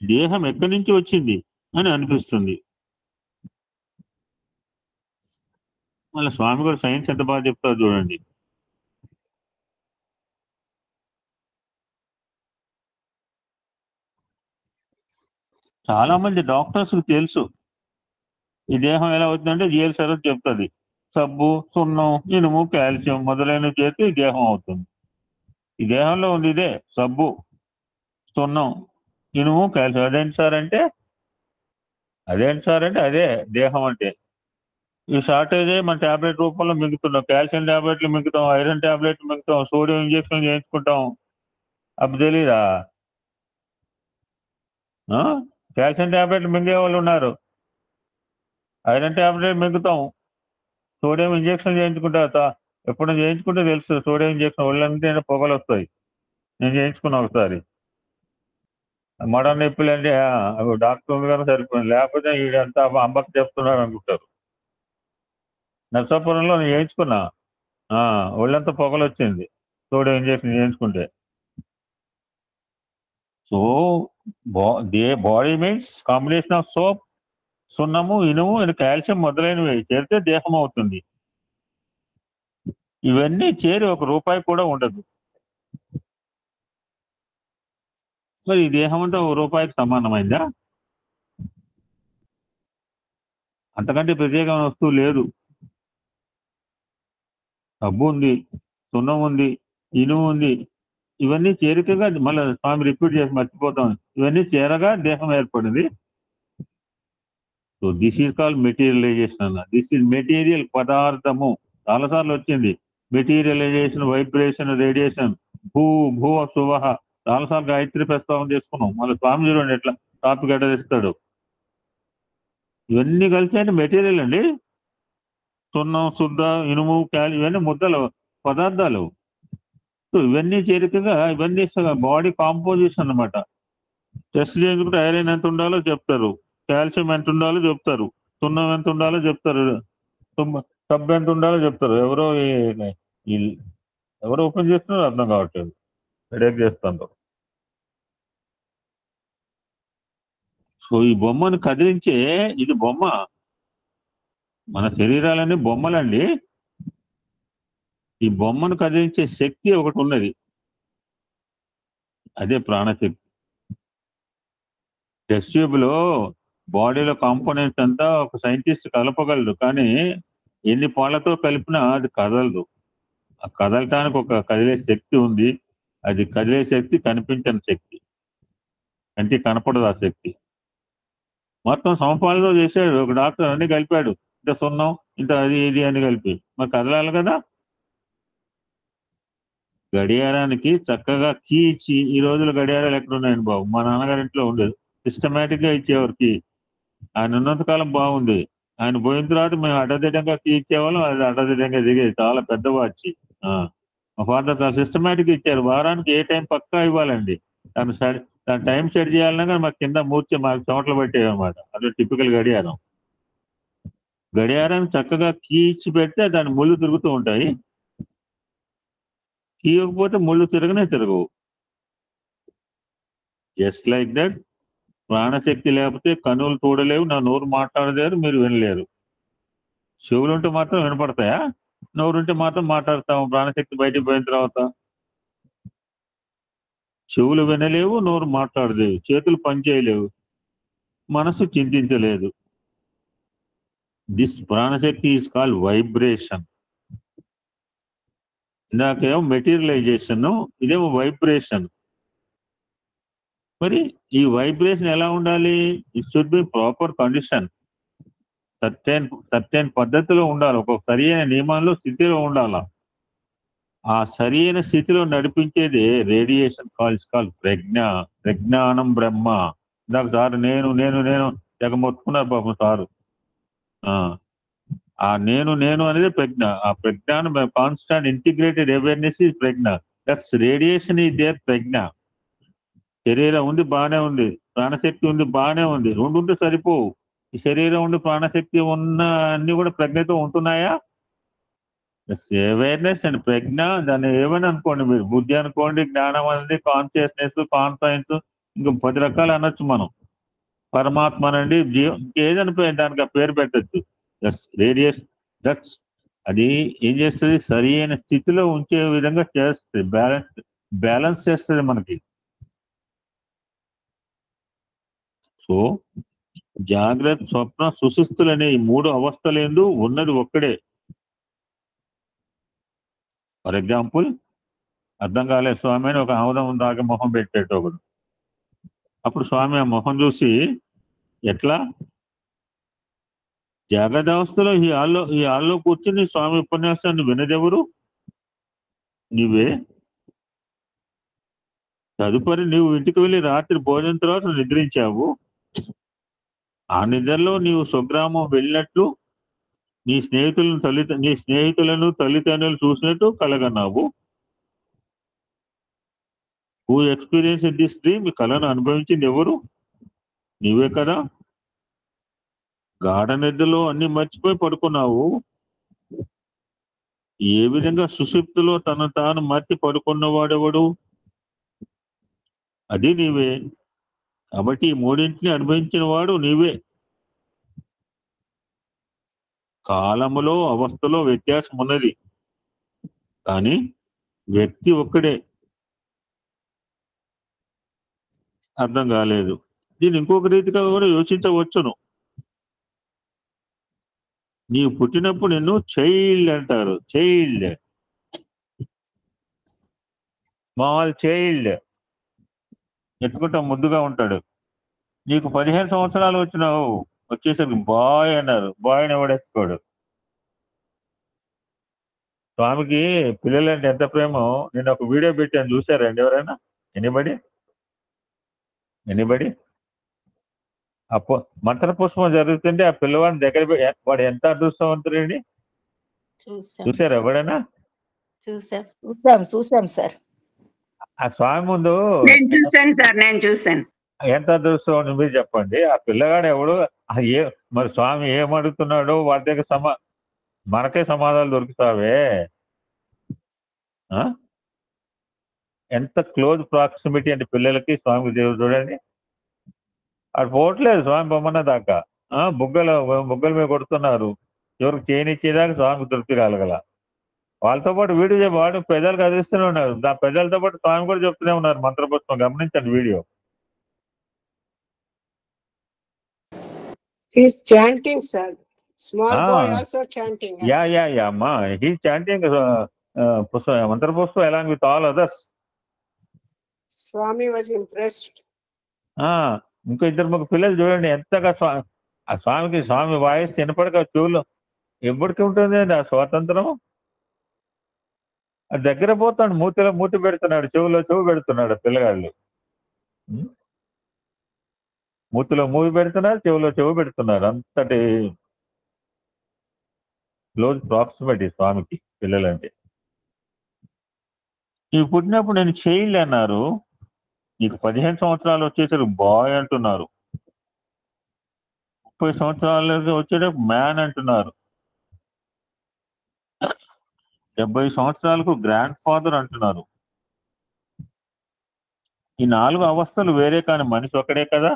దేహం ఎక్కడి నుంచి వచ్చింది అని అనిపిస్తుంది. మళ్ళీ స్వామి గారు సైన్స్ ఎంత బాగా చెప్తారు చూడండి. చాలా మంది డాక్టర్స్ కి తెలుసు ఈ దేహం ఎలా అవుతుందంటే జిఎల్ సర్ చెప్తుంది. సబ్బు, సున్నం, ఇనుము, కాల్షియం మొదలైనవి చేస్తే ఈ దేహం అవుతుంది. ఈ దేహంలో ఉంది ఇదే సబ్బు, సున్నం, ఇనుము, కాల్షియం. అదేంటి సార్ అంటే అదే దేహం అంటే. ఈ షార్టేజ్ మన టాబ్లెట్ రూపంలో మింగుతున్నాం. కాల్షియం టాబ్లెట్లు మింగుతాం, ఐరన్ టాబ్లెట్లు మింగుతాం, సోడియం ఇంజక్షన్ చేయించుకుంటాం. అప్పుడు తెలీదా? కాల్షియం టాబ్లెట్లు మింగే వాళ్ళు ఉన్నారు, ఐరన్ టాబ్లెట్ మింగుతాం, సోడియం ఇంజక్షన్ చేయించుకుంటా. ఎప్పుడు చేయించుకుంటే తెలుస్తుంది సోడియం ఇంజక్షన్ ఒళ్ళంటే పొగలు వస్తాయి. నేను చేయించుకున్నా ఒకసారి. మడ నొప్పులు అంటే డాక్టర్ ఉంది కానీ సరిపోయింది, లేకపోతే వీడంతా అమ్మకి చెప్తున్నారు అనుకుంటారు. నర్సాపురంలో నేను చేయించుకున్నా, ఒళ్ళంతా పొగలు వచ్చింది సోడియం ఇంజక్షన్ చేయించుకుంటే. So body means combination of soap, సున్నము, ఇనుము అండ్ కాల్షియం మొదలైనవి చేరితే దేహం అవుతుంది. ఇవన్నీ చేరి ₹1 కూడా ఉండదు. మరి ఈ దేహం అంటే ₹1 సమానమైందా? అంతకంటే ప్రత్యేకమైన వస్తువు లేదు. డబ్బు ఉంది, సున్నం ఉంది, ఇనుము ఉంది, ఇవన్నీ చేరికగా మళ్ళీ స్వామి రిపీట్ చేసి మర్చిపోతాం. ఇవన్నీ చేరగా దేహం ఏర్పడింది. So this is called materialisation అన్న. దిస్ ఈజ్ మెటీరియల్, పదార్థము. చాలాసార్లు వచ్చింది మెటీరియలైజేషన్, వైబ్రేషన్, రేడియేషన్, భూ శుభ. చాలాసార్లు గాయత్రి ప్రస్తావన చేసుకున్నాం. మళ్ళీ స్వామి చూడండి ఎట్లా టాపిక్ ఎట్లా తెస్తాడు. ఇవన్నీ కలిసి అంటే మెటీరియల్ అండి. సున్నం, శుద్ధ, ఇనుము, ఇవన్నీ ముద్దలు, పదార్థాలు. సో ఇవన్నీ చేరికగా ఇవన్నీ బాడీ కాంపోజిషన్ అన్నమాట. టెస్ట్ చేసుకుంటే ఐరన్ ఎంత ఉండాలో చెప్తారు, కాల్షియం ఎంత ఉండాలో చెప్తారు, సున్నం ఎంత ఉండాలో చెప్తారు, సబ్బు ఎంత ఉండాలో చెప్తారు. ఎవరో ఓపెన్ చేస్తున్నారో అర్థం కావట్లేదు, హెడేక్ చేస్తుంటారు. సో ఈ బొమ్మను కదిలించే, ఇది బొమ్మ, మన శరీరాలన్నీ బొమ్మలండి. ఈ బొమ్మను కదిలించే శక్తి ఒకటి ఉన్నది, అదే ప్రాణశక్తి. టెస్ట్ ట్యూబ్ లో బాడీలో కాంపోనెంట్స్ అంతా ఒక సైంటిస్ట్ కలపగలడు, కానీ ఎన్ని పాళ్ళతో కలిపినా అది కదలదు. ఆ కదలటానికి ఒక కదిలే శక్తి ఉంది. అది కదిలే శక్తి కనిపించని శక్తి, కంటికి కనపడదు ఆ శక్తి. మొత్తం సమపాలతో చేశాడు ఒక డాక్టర్, అన్ని కలిపాడు. ఇంత సున్నం, ఇంత అది ఇది అని కలిపి మరి కదలాలి కదా. గడియారానికి చక్కగా కీ ఇచ్చి, ఈ రోజుల గడియారాలు ఎక్కడున్నాయండి బాబు, మా నాన్నగారింట్లో ఉండేది, సిస్టమేటిక్ గా ఇచ్చేవారు కీ. ఆయన ఉన్నంత కాలం బాగుంది, ఆయన పోయిన తర్వాత మేము అడ్డదిడ్డంగా కీ ఇచ్చేవాళ్ళం, అది అడ్డదిడ్డంగా దిగేది. చాలా పెద్ద వాచి. మా ఫాదర్ చాలా సిస్టమేటిక్ ఇచ్చారు. వారానికి ఏ టైం పక్కా ఇవ్వాలండి. దాని టైం సెట్ చేయాలన్నా కానీ మాకు కింద మాకు చోట్ల పెట్టేవి అనమాట. అదే టిపికల్ గడియారం. గడియారాన్ని చక్కగా కీ ఇచ్చి పెడితే దాని ముళ్ళు తిరుగుతూ ఉంటాయి. కీ ఇవ్వకపోతే ముళ్ళు తిరగనే తిరగవు. జస్ట్ లైక్ దట్, ప్రాణశక్తి లేకపోతే కన్నులు చూడలేవు, నా నోరు మాట్లాడలేరు, మీరు వినలేరు. చెవులుంటే మాత్రం వినపడతాయా? నోరుంటే మాత్రం మాట్లాడతాము ప్రాణశక్తి బయటికి పోయిన తర్వాత. చెవులు వినలేవు, నోరు మాట్లాడలేవు, చేతులు పనిచేయలేవు, మనసు చింతించలేదు. దిస్ ప్రాణశక్తి ఈజ్ కాల్డ్ వైబ్రేషన్. ఇందాకేమో మెటీరియలైజేషన్, ఇదేమో వైబ్రేషన్. మరి ఈ వైబ్రేషన్ ఎలా ఉండాలి? It should B proper condition. Certain పద్ధతిలో ఉండాలి, ఒక సరి అయిన నియమాల్లో స్థితిలో ఉండాలి. ఆ సరి అయిన స్థితిలో నడిపించేది రేడియేషన్ కాల్ ప్రజ్ఞానం బ్రహ్మ. ఇందాక సార్ నేను నేను నేను తెగ మొత్తుకున్నారు పాపం సారు. ఆ నేను అనేది ప్రజ్ఞ. ఆ ప్రజ్ఞానం కాన్స్టాంట్ ఇంటిగ్రేటెడ్ అవేర్నెస్ ఈజ్ ప్రజ్ఞ. దట్స్ రేడియేషన్ ఈజ్ దేర్ ప్రజ్ఞ. శరీరం ఉంది బాగానే ఉంది, ప్రాణశక్తి ఉంది బాగానే ఉంది, రెండు ఉంటే సరిపోవు. ఈ శరీరం ఉండి ప్రాణశక్తి ఉన్న అన్ని కూడా ప్రజ్ఞతో ఉంటున్నాయా? అవేర్నెస్ అండ్ ప్రజ్ఞ, దాన్ని ఏమైనా అనుకోండి, మీరు బుద్ధి అనుకోండి, జ్ఞానం అనేది, కాన్షియస్నెస్, కాన్ఫరెన్స్, ఇంకా 10 రకాలు అనొచ్చు మనం. పరమాత్మ అనండి, ఏదనిపోయింది దానికి ఆ పేరు పెట్టచ్చు. That's radius. దట్స్ అది ఏం చేస్తుంది, సరి అయిన స్థితిలో ఉంచే విధంగా చేస్తుంది, బ్యాలెన్స్ చేస్తుంది మనకి. సో జాగ్రత్త, స్వప్న, సుషుప్తులు అనే ఈ 3 అవస్థలేందు ఉన్నది ఒక్కడే. ఫర్ ఎగ్జాంపుల్, అర్థం కాలేదు స్వామి అని ఒక ఆముదం దాకా మొహం పెట్టేట ఒకడు. అప్పుడు స్వామి ఆ మొహం చూసి, ఎట్లా జాగ్రత్త అవస్థలో ఈ హాల్లో కూర్చుని స్వామి ఉపన్యాసాన్ని వినదెవరు? నీవే. తదుపరి నీవు ఇంటికి వెళ్ళి రాత్రి భోజనం తర్వాత నిద్రించావు. ఆ నిద్రలో నీవు స్వగ్రామం వెళ్ళినట్లు, నీ స్నేహితులను తల్లిదండ్రులు చూసినట్టు కలగన్నావు. హూ ఎక్స్పీరియన్స్ దిస్ డ్రీమ్, కళను అనుభవించింది ఎవరు? నీవే కదా. గాఢ నిద్రలో అన్ని మర్చిపోయి పడుకున్నావు. ఏ విధంగా సుషుప్తిలో తను తాను మర్చి పడుకున్నవాడెవడు? అది నీవే. కాబట్టి ఈ 3 అనుభవించిన వాడు నీవే. కాలములో అవస్థలో వ్యత్యాసం ఉన్నది, కానీ వ్యక్తి ఒక్కడే. అర్థం కాలేదు. దీన్ని ఇంకొక రీతిగా కూడా యోచించవచ్చును. నీవు పుట్టినప్పుడు నిన్ను చైల్డ్ అంటారు. చైల్డ్, స్మాల్ చైల్డ్, ఎత్తుకుంటా ముద్దుగా ఉంటాడు. నీకు 15 సంవత్సరాలు వచ్చినావు, వచ్చేసరికి బాయ్ అన్నారు. బాయ్ని ఎవడెత్తుకోడు. స్వామికి పిల్లలంటే ఎంత ప్రేమో. నేను ఒక వీడియో పెట్టాను, చూసారండి ఎవరైనా? ఎనీబడి? మంత్ర పుష్పం జరుగుతుంటే ఆ పిల్లవాడిని దగ్గర వాడు ఎంత అదృష్టవంతుడండి. చూసారు ఎవడైనా? చూసాం సార్. ఆ స్వామి ముందు నేను చూశాను. ఎంత అదృష్టం మీరు చెప్పండి. ఆ పిల్లగాడు ఎవడు, మరి స్వామి ఏమడుగుతున్నాడో వాడి దగ్గర మనకే సమాధానాలు దొరుకుతావే. ఎంత క్లోజ్ ప్రాక్సిమిటీ అంటే పిల్లలకి స్వామికి దేవుడు. చూడండి, అది పోవట్లేదు స్వామి బొమ్మన్న దాకా. బుగ్గల మీద కొడుతున్నారు. ఎవరికి చేయనిచ్చేదాకా స్వామికి తృప్తి కలగల. వాళ్ళతో పాటు వీడియో వాడు పెద్దలు కదిలిస్తూనే ఉన్నారు. పెద్దలతో పాటు స్వామి కూడా చెప్తూనే ఉన్నారు మంత్రపుష్పం. గమనించండి video. He's chanting, sir. Small boy also chanting. Yeah, అమ్మా. He's chanting మంత్రపుష్పం along with all others. Swami was impressed. ఇంకో 2-3 పిల్లలు చూడండి ఎంతగా ఆ స్వామి వాయిస్ వినపడక చెవులో ఎప్పటికీ ఉంటుంది ఆ స్వాతంత్రం. అది దగ్గర పోతాడు, మూతి పెడుతున్నాడు, చెవు పెడుతున్నాడు. పిల్లగాళ్ళు మూతిలో మూవి పెడుతున్నారు, చెవు పెడుతున్నారు. అంతటి క్లోజ్ ప్రాక్సిమిటీ స్వామికి పిల్లలంటే. నీవు పుట్టినప్పుడు నేను చైల్డ్ అన్నారు. నీకు 15 సంవత్సరాలు వచ్చేసరికి బాయ్ అంటున్నారు. 30 సంవత్సరాలకి వచ్చేటప్పుడు మ్యాన్ అంటున్నారు. 70 సంవత్సరాలకు గ్రాండ్ ఫాదర్ అంటున్నారు. ఈ 4 అవస్థలు వేరే, కానీ మనిషి ఒకడే కదా.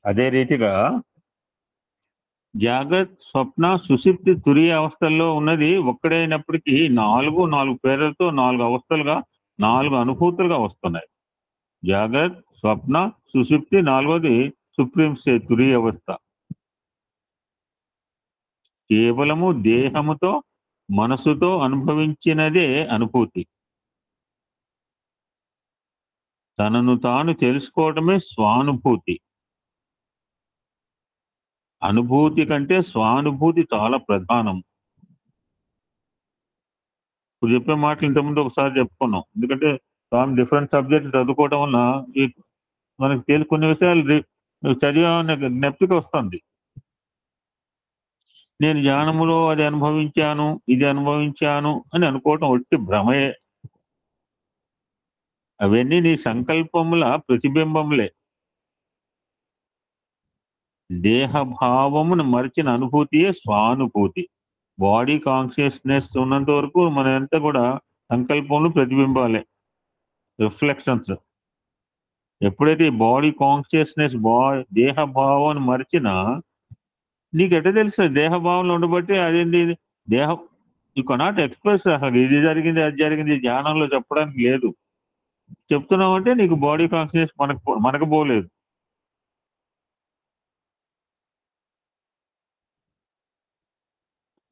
అదే రీతిగా జాగ్రత్త, స్వప్న, సుషుప్తి, తురియ అవస్థల్లో ఉన్నది ఒక్కడైనప్పటికీ 4 పేర్లతో 4 అవస్థలుగా, 4 అనుభూతులుగా వస్తున్నాయి. జాగ్రత్త, స్వప్న, సుషుప్తి, 4వది సుప్రీం స్టేట్ తురియ అవస్థ. కేవలము దేహముతో మనసుతో అనుభవించినదే అనుభూతి. తనను తాను తెలుసుకోవడమే స్వానుభూతి. అనుభూతి కంటే స్వానుభూతి చాలా ప్రధానం. ఇప్పుడు చెప్పే మాటలు ఇంతకుముందు ఒకసారి చెప్పుకున్నాం. ఎందుకంటే స్వామి డిఫరెంట్ సబ్జెక్ట్ చదువుకోవడం వల్ల మనకి కొన్ని విషయాలు చదివామనే జ్ఞప్తికి వస్తుంది. నేను జ్ఞానములో అది అనుభవించాను, ఇది అనుభవించాను అని అనుకోవటం ఒట్టి భ్రమయే. అవన్నీ నీ సంకల్పముల ప్రతిబింబములే. దేహభావమును మరిచిన అనుభూతియే స్వానుభూతి. బాడీ కాన్షియస్నెస్ ఉన్నంత వరకు మన అంతా కూడా సంకల్పంలో ప్రతిబింబాలే, రిఫ్లెక్షన్స్. ఎప్పుడైతే బాడీ కాన్షియస్నెస్ దేహభావాన్ని మరిచినా నీకు ఎట్లా తెలుస్తుంది? దేహభావంలో ఉండబట్టి అదేంటి దేహం యూ కెనాట్ ఎక్స్ప్రెస్. అసలు ఇది జరిగింది అది జరిగింది ధ్యానంలో చెప్పడానికి లేదు. చెప్తున్నామంటే నీకు బాడీ కాన్షియస్ మనకు పోలేదు.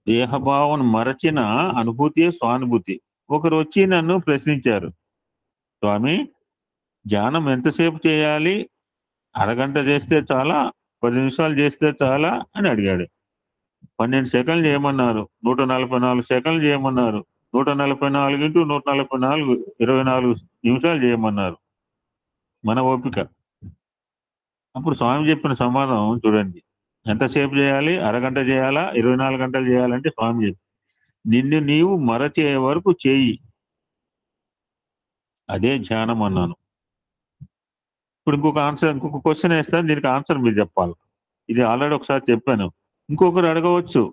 దేహభావం మరచిన అనుభూతియే స్వానుభూతి. ఒకరు వచ్చి నన్ను ప్రశ్నించారు, స్వామి ధ్యానం ఎంతసేపు చేయాలి? అరగంట చేస్తే చాలా, 10 నిమిషాలు చేస్తే చాలా అని అడిగాడు. 12 సెకండ్లు చేయమన్నారు, 144 సెకండ్లు చేయమన్నారు, 144 × 144 24 నిమిషాలు చేయమన్నారు. మన ఓపిక. అప్పుడు స్వామి చెప్పిన సమాధానం చూడండి. ఎంతసేపు చేయాలి? అరగంట చేయాలా? 24 గంటలు చేయాలంటే స్వామి చెప్పి నిన్ను నీవు మరచే వరకు చేయి, అదే ధ్యానం అన్నాను. ఇప్పుడు ఇంకొక క్వశ్చన్ వేస్తాను, దీనికి ఆన్సర్ మీరు చెప్పాలి. ఇది ఆల్రెడీ ఒకసారి చెప్పాను. ఇంకొకరు అడగవచ్చు,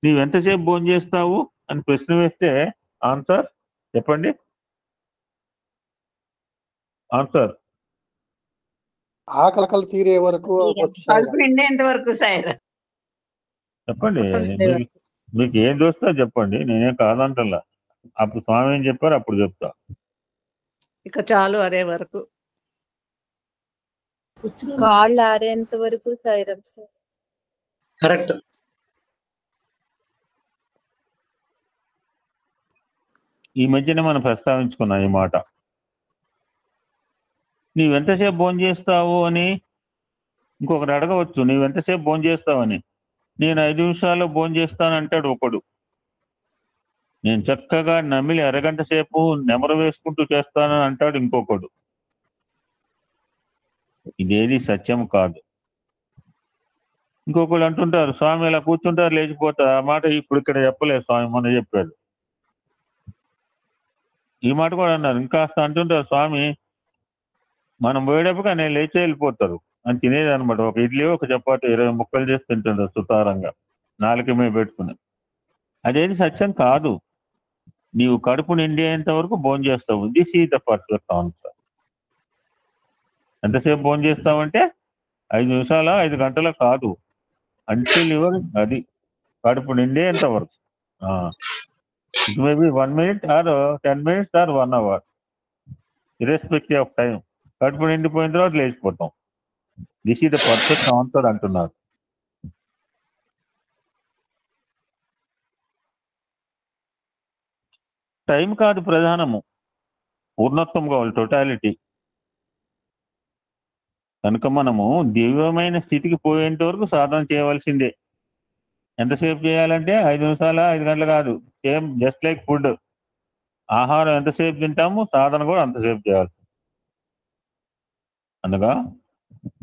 నీవు ఎంతసేపు భోజనం చేస్తావు అని ప్రశ్న వేస్తే ఆన్సర్ చెప్పండి. ఆన్సర్ ఆకలి తీరే వరకు కడుపు నిండేంత వరకు సార్. చెప్పండి, మీకు ఏం దోస్తా చెప్పండి, నేనేం కాదంటల్లా. అప్పుడు స్వామి ఏం చెప్పారు అప్పుడు చెప్తా. ఇక చాలు అనే వరకు, కాళ్ళు ఆరేంత వరకు సాయిరాం సార్. కరెక్ట్. ఈ మధ్యనే మనం ప్రస్తావించుకున్నాం ఈ మాట. నీవెంతసేపు భోజనం చేస్తావు అని ఇంకొకరు అడగవచ్చు, నీవెంతసేపు భోజనం చేస్తావని. నేను 5 నిమిషాల్లో భోజనం చేస్తాను అంటాడు ఒకడు. నేను చక్కగా నమిలి అరగంట సేపు నెమరు వేసుకుంటూ చేస్తానని అంటాడు ఇంకొకడు. ఇదేది సత్యం కాదు. ఇంకొకళ్ళు అంటుంటారు, స్వామి ఇలా కూర్చుంటారు లేచిపోతారు. ఆ మాట ఇప్పుడు ఇక్కడ చెప్పలేదు స్వామి, మొన్న చెప్పాడు. ఈ మాట కూడా అన్నారు. ఇంకాస్త అంటుంటారు, స్వామి మనం పోయేటప్పుడు నేను లేచి వెళ్ళిపోతారు అని తినేది అనమాట. ఒక ఇడ్లీ ఒక చపాతి 20 ముక్కలు చేసి తింటుంటారు సుతారంగా, నాలుక మీద పెట్టుకుని. అదేది సత్యం కాదు. నీవు కడుపు నిండేంత వరకు భోజనం చేస్తావు. This is the perfect answer. ఎంతసేపు భోజనం చేస్తావంటే 5 నిమిషాల 5 గంటల కాదు, అంటిల్ యువర్ అది కడుపు నిండేంత వరకు. It may be 1 minute or 10 minutes or 1 hour, irrespective of time. కడుపు నిండిపోయిన తర్వాత లేచిపోతాం. This is the perfect answer అంటున్నారు. టైం కాదు ప్రధానము, పూర్ణత్వం కావాలి, టోటాలిటీ. కనుక మనము దివ్యమైన స్థితికి పోయేంత వరకు సాధన చేయవలసిందే. ఎంతసేపు చేయాలంటే 5 నిమిషాల 5 గంటలు కాదు. Same just like food. ఆహారం ఎంతసేపు తింటాము, సాధన కూడా అంతసేపు చేయాలి. అనగా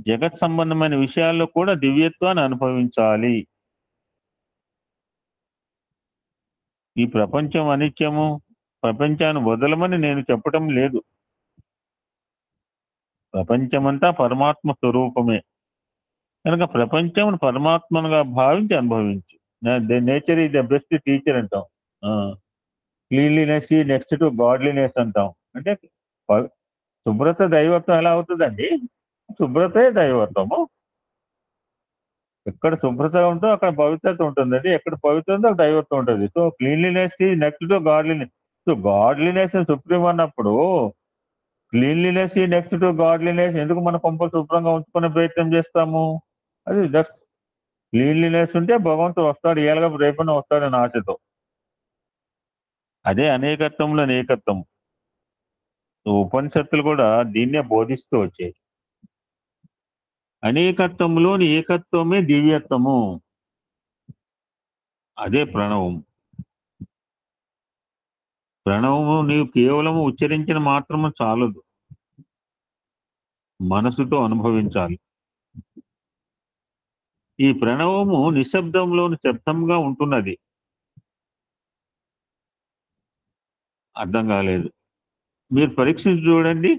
జగత్ సంబంధమైన విషయాల్లో కూడా దివ్యత్వాన్ని అనుభవించాలి. ఈ ప్రపంచం అనిత్యము, ప్రపంచాన్ని వదలమని నేను చెప్పటం లేదు. ప్రపంచమంతా పరమాత్మ స్వరూపమే. కనుక ప్రపంచం పరమాత్మనుగా భావించి అనుభవించు. Nature is the best teacher అంటాం. క్లీన్లీనెస్ ఈ నెక్స్ట్ టు గాడ్లీనెస్ అంటాం. అంటే శుభ్రత దైవత్వం ఎలా అవుతుందండి? శుభ్రతే దైవత్వము. ఎక్కడ శుభ్రత ఉంటుందో అక్కడ పవిత్రత ఉంటుందండి, ఎక్కడ పవిత్రత అక్కడ దైవత్వం ఉంటుంది. సో క్లీన్లీనెస్ కి next to godliness. So godliness supreme అన్నప్పుడు క్లీన్లీనెస్ ఈ నెక్స్ట్ టు గాడ్లీనెస్ ఎందుకు మన కొంపలు శుభ్రంగా ఉంచుకునే ప్రయత్నం చేస్తాము? అది క్లీన్లీనెస్ ఉంటే భగవంతుడు వస్తాడు, ఏళ్ళగా రేపన్నా వస్తాడని ఆశతో. అదే అనేకత్వంలో ఏకత్వం. ఉపనిషత్తులు కూడా దీన్నే బోధిస్తూ వచ్చాయి. అనేకత్వంలోని ఏకత్వమే దివ్యత్వము. అదే ప్రణవం. ప్రణవము నీవు కేవలము ఉచ్చరించిన మాత్రము చాలదు, మనసుతో అనుభవించాలి. ఈ ప్రణవము నిశ్శబ్దంలోని శబ్దంగా ఉంటున్నది. అర్థం కాలేదు. మీరు పరీక్షించి చూడండి.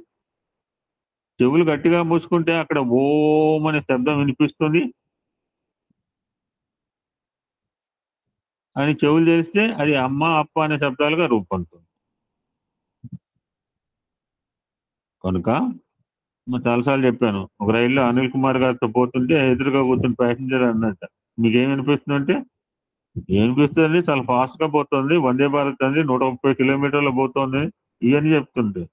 చెవులు గట్టిగా మూసుకుంటే అక్కడ ఓం అనే శబ్దం వినిపిస్తుంది అని చెవులు తెరిస్తే అది అమ్మ అప్ప అనే శబ్దాలుగా రూపొందుతుంది. కనుక చాలాసార్లు చెప్పాను, ఒక రైల్లో అనిల్ కుమార్ గారితో పోతుంటే ఎదురుగా కూర్చుని ప్యాసింజర్ అన్నట్ట, మీకేం వినిపిస్తుందంటే, ఏమనిపిస్తుంది, చాలా ఫాస్ట్ గా పోతుంది, వందే భారత్ అంది 130 కిలోమీటర్లు పోతుంది, ఇవన్నీ చెప్తుంటే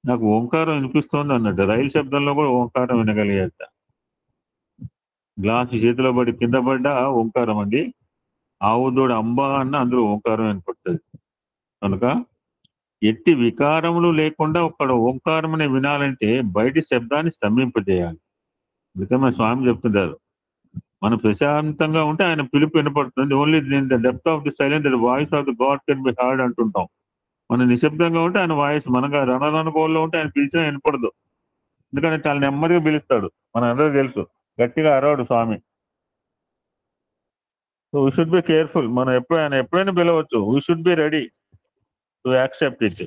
నాకు ఓంకారం వినిపిస్తోంది అన్నట్టు. రైలు శబ్దంలో కూడా ఓంకారం వినగలిగేట. గ్లాసు చేతిలో పడి కింద పడ్డా ఓంకారం అండి. ఆవుదోడు అంబా అన్న అందులో ఓంకారం వినపడుతుంది. కనుక ఎట్టి వికారములు లేకుండా ఒక్కడ ఓంకారం అనే వినాలంటే బయటి శబ్దాన్ని స్తంభింపజేయాలి. అందుకే మన స్వామి చెప్తుంటారు, మనం ప్రశాంతంగా ఉంటే ఆయన పిలుపు వినపడుతుంది. Only the depth of the silence the voice of the God can be heard అంటుంటాం. మనం నిశ్శబ్దంగా ఉంటే ఆయన వాయిస్, మనగా రణరణగోల్లో ఉంటే ఆయన పిలిచినా వినపడదు. ఎందుకంటే చాలా నెమ్మదిగా పిలుస్తాడు. మన అందరూ తెలుసు, గట్టిగా అరవడు Swami. So we should be careful. మనం ఎప్పుడైనా పిలవచ్చు. We should be ready to accept it.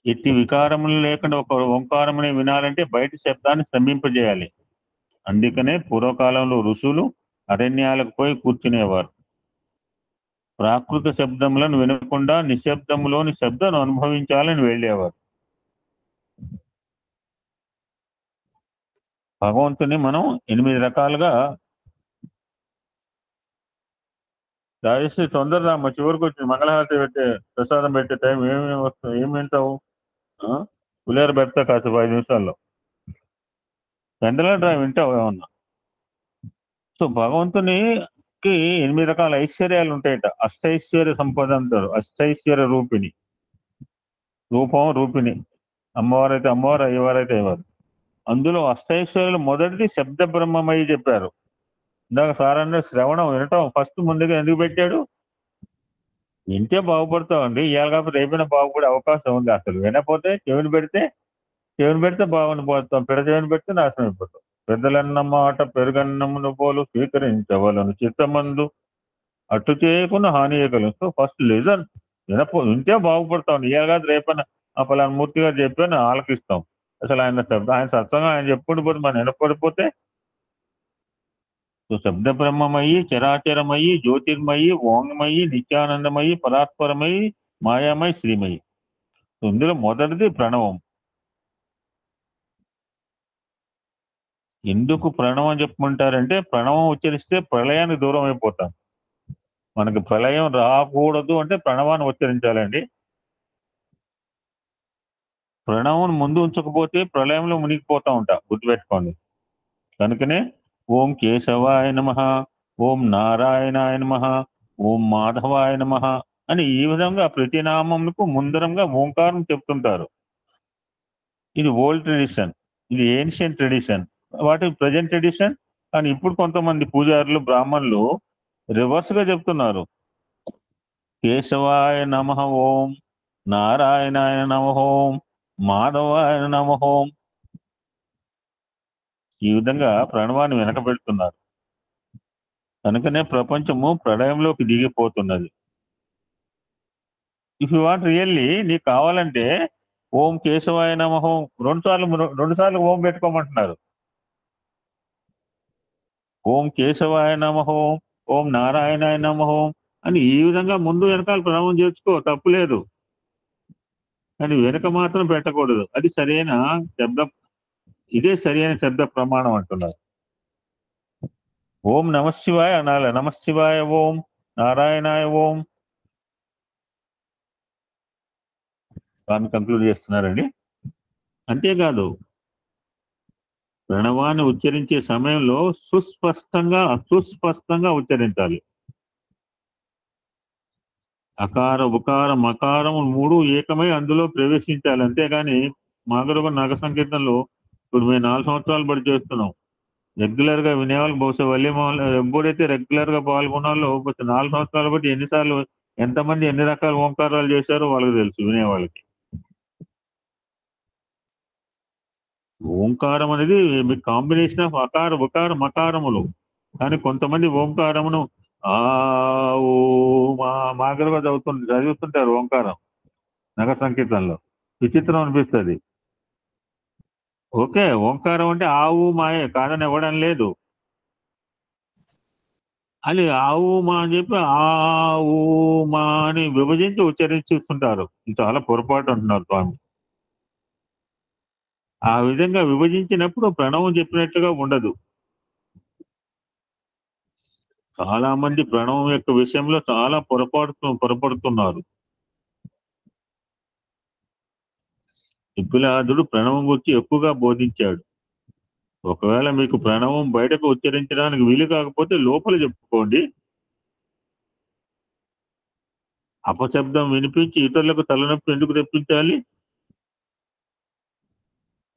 ఎట్టి వికారములు లేకుండా ఒక ఓంకారముని వినాలంటే బయట శబ్దాన్ని స్తంభింపజేయాలి. అందుకనే పూర్వకాలంలో ఋషులు అరణ్యాలకు పోయి కూర్చునేవారు. ప్రాకృత శబ్దములను వినకుండా నిశ్శబ్దములోని శబ్దాన్ని అనుభవించాలని వెళ్ళేవారు. భగవంతుని మనం 8 రకాలుగా రాజశ్రీ తొందర రామ్మ, చివరికి వచ్చి మంగళహారతి పెట్టే ప్రసాదం పెట్టే టైం ఏమేమి వస్తుంది, ఏం వింటావు? పులిహార పెడతా కాసేపు 5 నిమిషాల్లో. పెందలా డ్రా వింటావు ఏమన్నా? సో భగవంతునికి 8 రకాల ఐశ్వర్యాలు ఉంటాయట. అష్టైశ్వర్య సంపద అంటారు. అష్టైశ్వర్య రూపిణి, రూపం రూపిణి. అమ్మవారైతే అమ్మవారు, అయ్యవారైతే అయ్యవారు. అందులో అష్టైశ్వర్యాలు మొదటిది శబ్ద బ్రహ్మమయ్యి చెప్పారు. ఇందాక సారన్న శ్రవణం వినటం ఫస్ట్ ముందుగా ఎందుకు పెట్టాడు? వింటే బాగుపడతామండి. ఇవాళ కాకపోతే రేపైనా బాగుపడే అవకాశం ఉంది. అసలు వినపోతే చెవిని పెడితే బాగుండిపోతాం, చెవిని పెడితే నాశనం అయిపోతాం. పెద్దలన్న మాట పెరుగన్నమును పోలు స్వీకరించవలను చిత్తమందు అటు చేయకుండా హాని చేయగలం. So first listen. వింటే బాగుపడతాం. ఇవాళ కాదు రేపైనా ఆ పలానా మూర్తి గారు చెప్పాను ఆలకిస్తాం. అసలు ఆయన సత్సంగా ఆయన చెప్పుకుంటూ పోతే మనం వినపడిపోతే. సో శబ్ద బ్రహ్మమయ్యి, చరాచరమయ్యి, జ్యోతిర్మయి, వాంగ్మయి, నిత్యానందమయి, పరాత్పరమయి, మాయామయి, శ్రీమయి. ఇందులో మొదటిది ప్రణవం. ఎందుకు ప్రణవం చెప్పమంటారంటే, ప్రణవం ఉచ్చరిస్తే ప్రళయానికి దూరం అయిపోతాం. మనకి ప్రళయం రాకూడదు అంటే ప్రణవాన్ని ఉచ్చరించాలండి. ప్రణవం ముందు ఉంచకపోతే ప్రళయంలో మునిగిపోతా ఉంటా, గుర్తుపెట్టుకోండి. కనుకనే ఓం కేశవాయ నమః, ఓం నారాయణాయ నమః, ఓం మాధవాయ నమః అని ఈ విధంగా ప్రతి నామంకు ముందరంగా ఓంకారం చెప్తుంటారు. ఇది ఓల్డ్ ట్రెడిషన్, ఇది ఏన్షియంట్ ట్రెడిషన్. వాటి ప్రజెంట్ ట్రెడిషన్. కానీ ఇప్పుడు కొంతమంది పూజారులు, బ్రాహ్మణులు రివర్స్ గా చెప్తున్నారు. కేశవాయ నమః ఓం, నారాయణాయ నమః ఓం, మాధవాయ నమః ఓం. ఈ విధంగా ప్రణవాన్ని వెనకబెడుతున్నారు. కనుకనే ప్రపంచము ప్రళయంలోకి దిగిపోతున్నది. ఇఫ్ యు వాంట్ రియల్లీ, నీకు కావాలంటే ఓం కేశవాయ నమః రెండు సార్లు ఓం పెట్టుకోమంటున్నారు. ఓం కేశవాయ నమః ఓం, ఓం నారాయణాయ నమః ఓం అని ఈ విధంగా ముందు వెనకాల ప్రణవం చేర్చుకో, తప్పు లేదు. కానీ వెనక మాత్రం పెట్టకూడదు. అది సరైన శబ్ద, ఇదే సరైన శబ్ద ప్రమాణం అంటున్నారు. ఓం నమఃశివాయ అనాలి. నమఃశివాయ ఓం, నారాయణాయ ఓం. స్వామి కంక్లూడ్ చేస్తున్నారండి. అంతేకాదు ప్రణవాన్ని ఉచ్చరించే సమయంలో సుస్పష్టంగా ఉచ్చరించాలి. అకార ఉకార మకారము 3 ఏకమై అందులో ప్రవేశించాలి. అంతేగాని మాధురవ నగ సంకీర్తనలో ఇప్పుడు మేము 4 సంవత్సరాలు బట్టి చేస్తున్నాం. రెగ్యులర్ గా వినేవాళ్ళు బహుశా ఎప్పుడైతే రెగ్యులర్ గా పాల్గొనాలో 4 సంవత్సరాలు బట్టి ఎన్నిసార్లు ఎంతమంది ఎన్ని రకాల ఓంకారాలు చేశారో వాళ్ళకి తెలుసు వినేవాళ్ళకి. ఓంకారం అనేది మీ కాంబినేషన్ ఆఫ్ అకార ఉకార మకారములు. కానీ కొంతమంది ఓంకారమును ఆ ఓ మాదిరిగా చదువుతుంటారు ఓంకారం నగ సంకీర్తనలో. విచిత్రం అనిపిస్తుంది. ఓకే, ఓంకారం అంటే ఆవు మాయే కాదని ఇవ్వడం లేదు. అది ఆవు మా అని చెప్పి ఆవు మా అని విభజించి ఉచ్చరిస్తుంటారు. ఇది చాలా పొరపాటు అంటున్నారు స్వామి. ఆ విధంగా విభజించినప్పుడు ప్రణవం చెప్పినట్లుగా ఉండదు. చాలా మంది ప్రణవం యొక్క విషయంలో చాలా పొరపడుతున్నారు. పిప్పిలాదుడు ప్రణవం గురించి ఎక్కువగా బోధించాడు. ఒకవేళ మీకు ప్రణవం బయటకు ఉచ్చరించడానికి వీలు కాకపోతే లోపల చెప్పుకోండి. అపశబ్దం వినిపించి ఇతరులకు తలనొప్పి ఎందుకు తెప్పించాలి?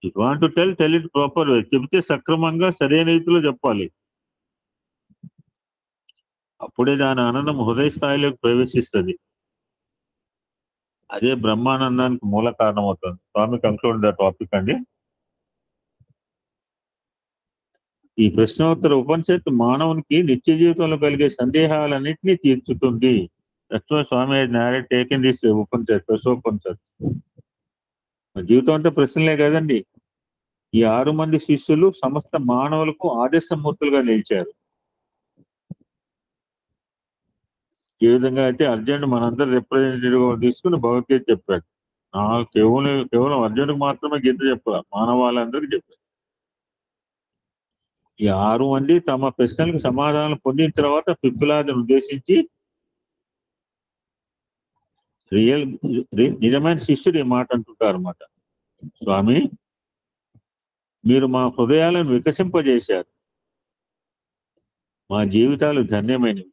If want to tell it proper way. చెబితే సక్రమంగా సరైన రీతిలో చెప్పాలి. అప్పుడే దాని ఆనందం హృదయ స్థాయిలోకి ప్రవేశిస్తుంది. అదే బ్రహ్మానందానికి మూల కారణం అవుతుంది. స్వామి కంక్లూడ్ ద టాపిక్ అండి. ఈ ప్రశ్నోత్తర ఉపనిషత్తు మానవునికి నిత్య జీవితంలో కలిగే సందేహాలన్నింటినీ తీర్చుతుంది. స్వామి టేకింగ్ దిస్ ఉపనిషత్ ప్రశ్నోపనిషత్తు. జీవితం అంతా ప్రశ్నలే కదండి. ఈ 6 మంది శిష్యులు సమస్త మానవులకు ఆదర్శమూర్తులుగా నిలిచారు. ఏ విధంగా అయితే అర్జునుడు మనందరూ రిప్రజెంటేటివ్ తీసుకుని భగవద్గీత చెప్పాడు. కేవలం అర్జునుడికి మాత్రమే గీత చెప్పాలి, మానవాళ్ళందరికీ చెప్పాడు. ఈ 6 మంది తమ ప్రశ్నలకు సమాధానం పొందిన తర్వాత పిప్పిలాదుని ఉద్దేశించి నిజమైన శిష్యుడు ఈ మాట అంటుంటారు అన్నమాట. స్వామి, మీరు మా హృదయాలను వికసింపజేశారు. మా జీవితాలు ధన్యమైనవి.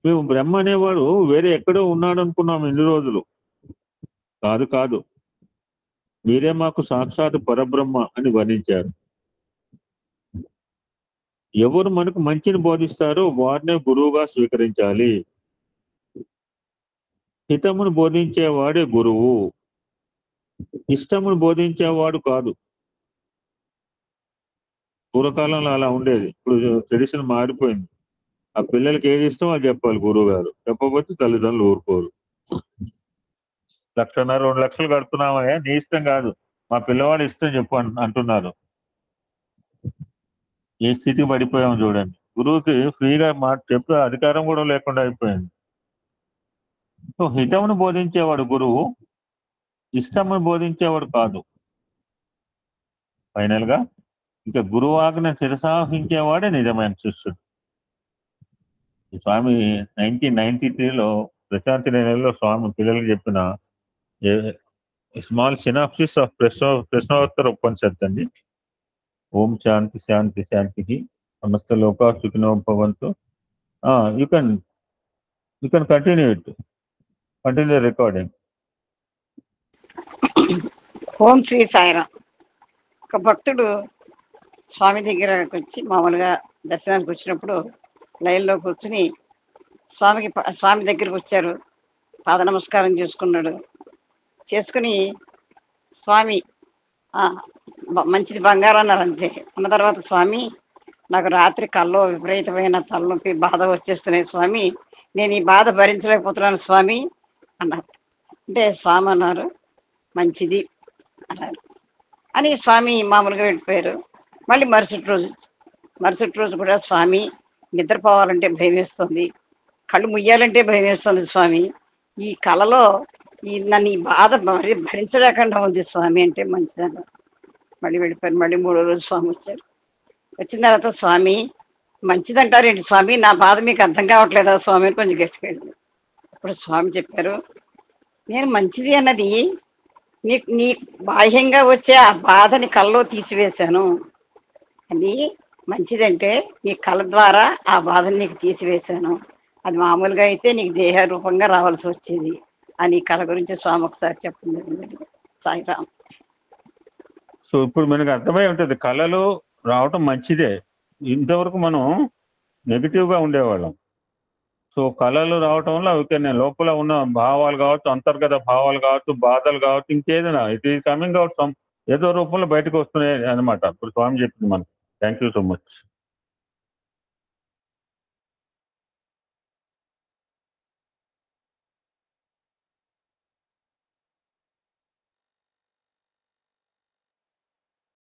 మేము బ్రహ్మ అనేవాడు వేరే ఎక్కడో ఉన్నాడు అనుకున్నాం ఇన్ని రోజులు. కాదు, మీరే మాకు సాక్షాత్ పరబ్రహ్మ అని వర్ణించారు. ఎవరు మనకు మంచిని బోధిస్తారో వారినే గురువుగా స్వీకరించాలి. హితమును బోధించేవాడే గురువు, ఇష్టమును బోధించేవాడు కాదు. పూర్వకాలంలో అలా ఉండేది. ఇప్పుడు ట్రెడిషన్ మారిపోయింది. ఆ పిల్లలకి ఏది ఇష్టం అది చెప్పాలి గురువు గారు. చెప్పకపోతే తల్లిదండ్రులు ఊరుకోరు. 1,00,000 2 లక్షలు కడుతున్నామయ్యా, నీ ఇష్టం కాదు, మా పిల్లవాడు ఇష్టం చెప్పు అంటున్నారు. ఏ స్థితికి పడిపోయాము చూడండి. గురువుకి ఫ్రీగా మాట చెప్పే అధికారం కూడా లేకుండా అయిపోయింది. సో హితమును బోధించేవాడు గురువు, ఇష్టమును బోధించేవాడు కాదు. ఫైనల్ గా ఇంకా గురువు ఆజ్ఞ శిరసాహించేవాడే నిజమైన శిష్యుడు. స్వామి 1993లో ప్రశాంతి నెలలో స్వామి పిల్లలకు చెప్పిన స్మాల్ సినాప్సిస్ ఆఫ్ ప్రశ్నోత్తర ఉపనిషత్తు అండి. ఓం శాంతి శాంతి శాంతికి సమస్త లోకా సుఖినో భవంతు. You can continue recording. ఓం శ్రీ సాయిరాం. ఒక భక్తుడు స్వామి దగ్గరకు వచ్చి మామూలుగా దర్శనానికి వచ్చినప్పుడు లైన్లో కూర్చుని స్వామి దగ్గరికి వచ్చారు. పాద నమస్కారం చేసుకుని స్వామి మంచిది బంగారం అన్నారు. అంతే. అన్న తర్వాత స్వామి, నాకు రాత్రి కల్లో విపరీతమైన తలనొప్పి బాధ వచ్చేస్తున్నాయి స్వామి, నేను ఈ బాధ భరించలేకపోతున్నాను స్వామి అన్నారు. అంటే స్వామి అన్నారు, మంచిది అన్నారు అని స్వామి మామూలుగా వెళ్ళిపోయారు. మళ్ళీ మరుసటి రోజు కూడా స్వామి, నిద్రపోవాలంటే భయం వేస్తుంది, కళ్ళు ముయ్యాలంటే భయం వేస్తుంది స్వామి, ఈ కళలో నన్ను ఈ బాధ భరించలేకుండా ఉంది స్వామి అంటే మంచిదన్నారు. మళ్ళీ వెళ్ళిపోయారు. మళ్ళీ 3వ రోజు స్వామి వచ్చారు. వచ్చిన తర్వాత స్వామి, మంచిదంటారేంటి స్వామి, నా బాధ మీకు అర్థం కావట్లేదా స్వామి అని కొంచెం గట్టిగా. ఇప్పుడు స్వామి చెప్పారు, నేను మంచిది అన్నది నీ బాహ్యంగా వచ్చే ఆ బాధని కళ్ళలో తీసివేశాను. అది మంచిదంటే నీ కళ ద్వారా ఆ బాధని నీకు తీసివేశాను. అది మామూలుగా అయితే నీకు దేహ రూపంగా రావాల్సి వచ్చేది. అని కళ గురించి స్వామి ఒకసారి చెప్తుంది. సాయిరామ్. సో ఇప్పుడు మనకు అర్థమై ఉంటుంది కళలు రావటం మంచిదే. ఇంతవరకు మనం నెగిటివ్ గా ఉండేవాళ్ళం. సో కళలు రావటం వల్ల ఓకే, నేను లోపల ఉన్న భావాలు కావచ్చు, అంతర్గత భావాలు కావచ్చు, బాధలు కావచ్చు, ఇంకేదైనా it is coming out some ఏదో రూపంలో బయటకు వస్తున్నాయి అనమాట. ఇప్పుడు స్వామి చెప్పింది మనకు. Thank you so much.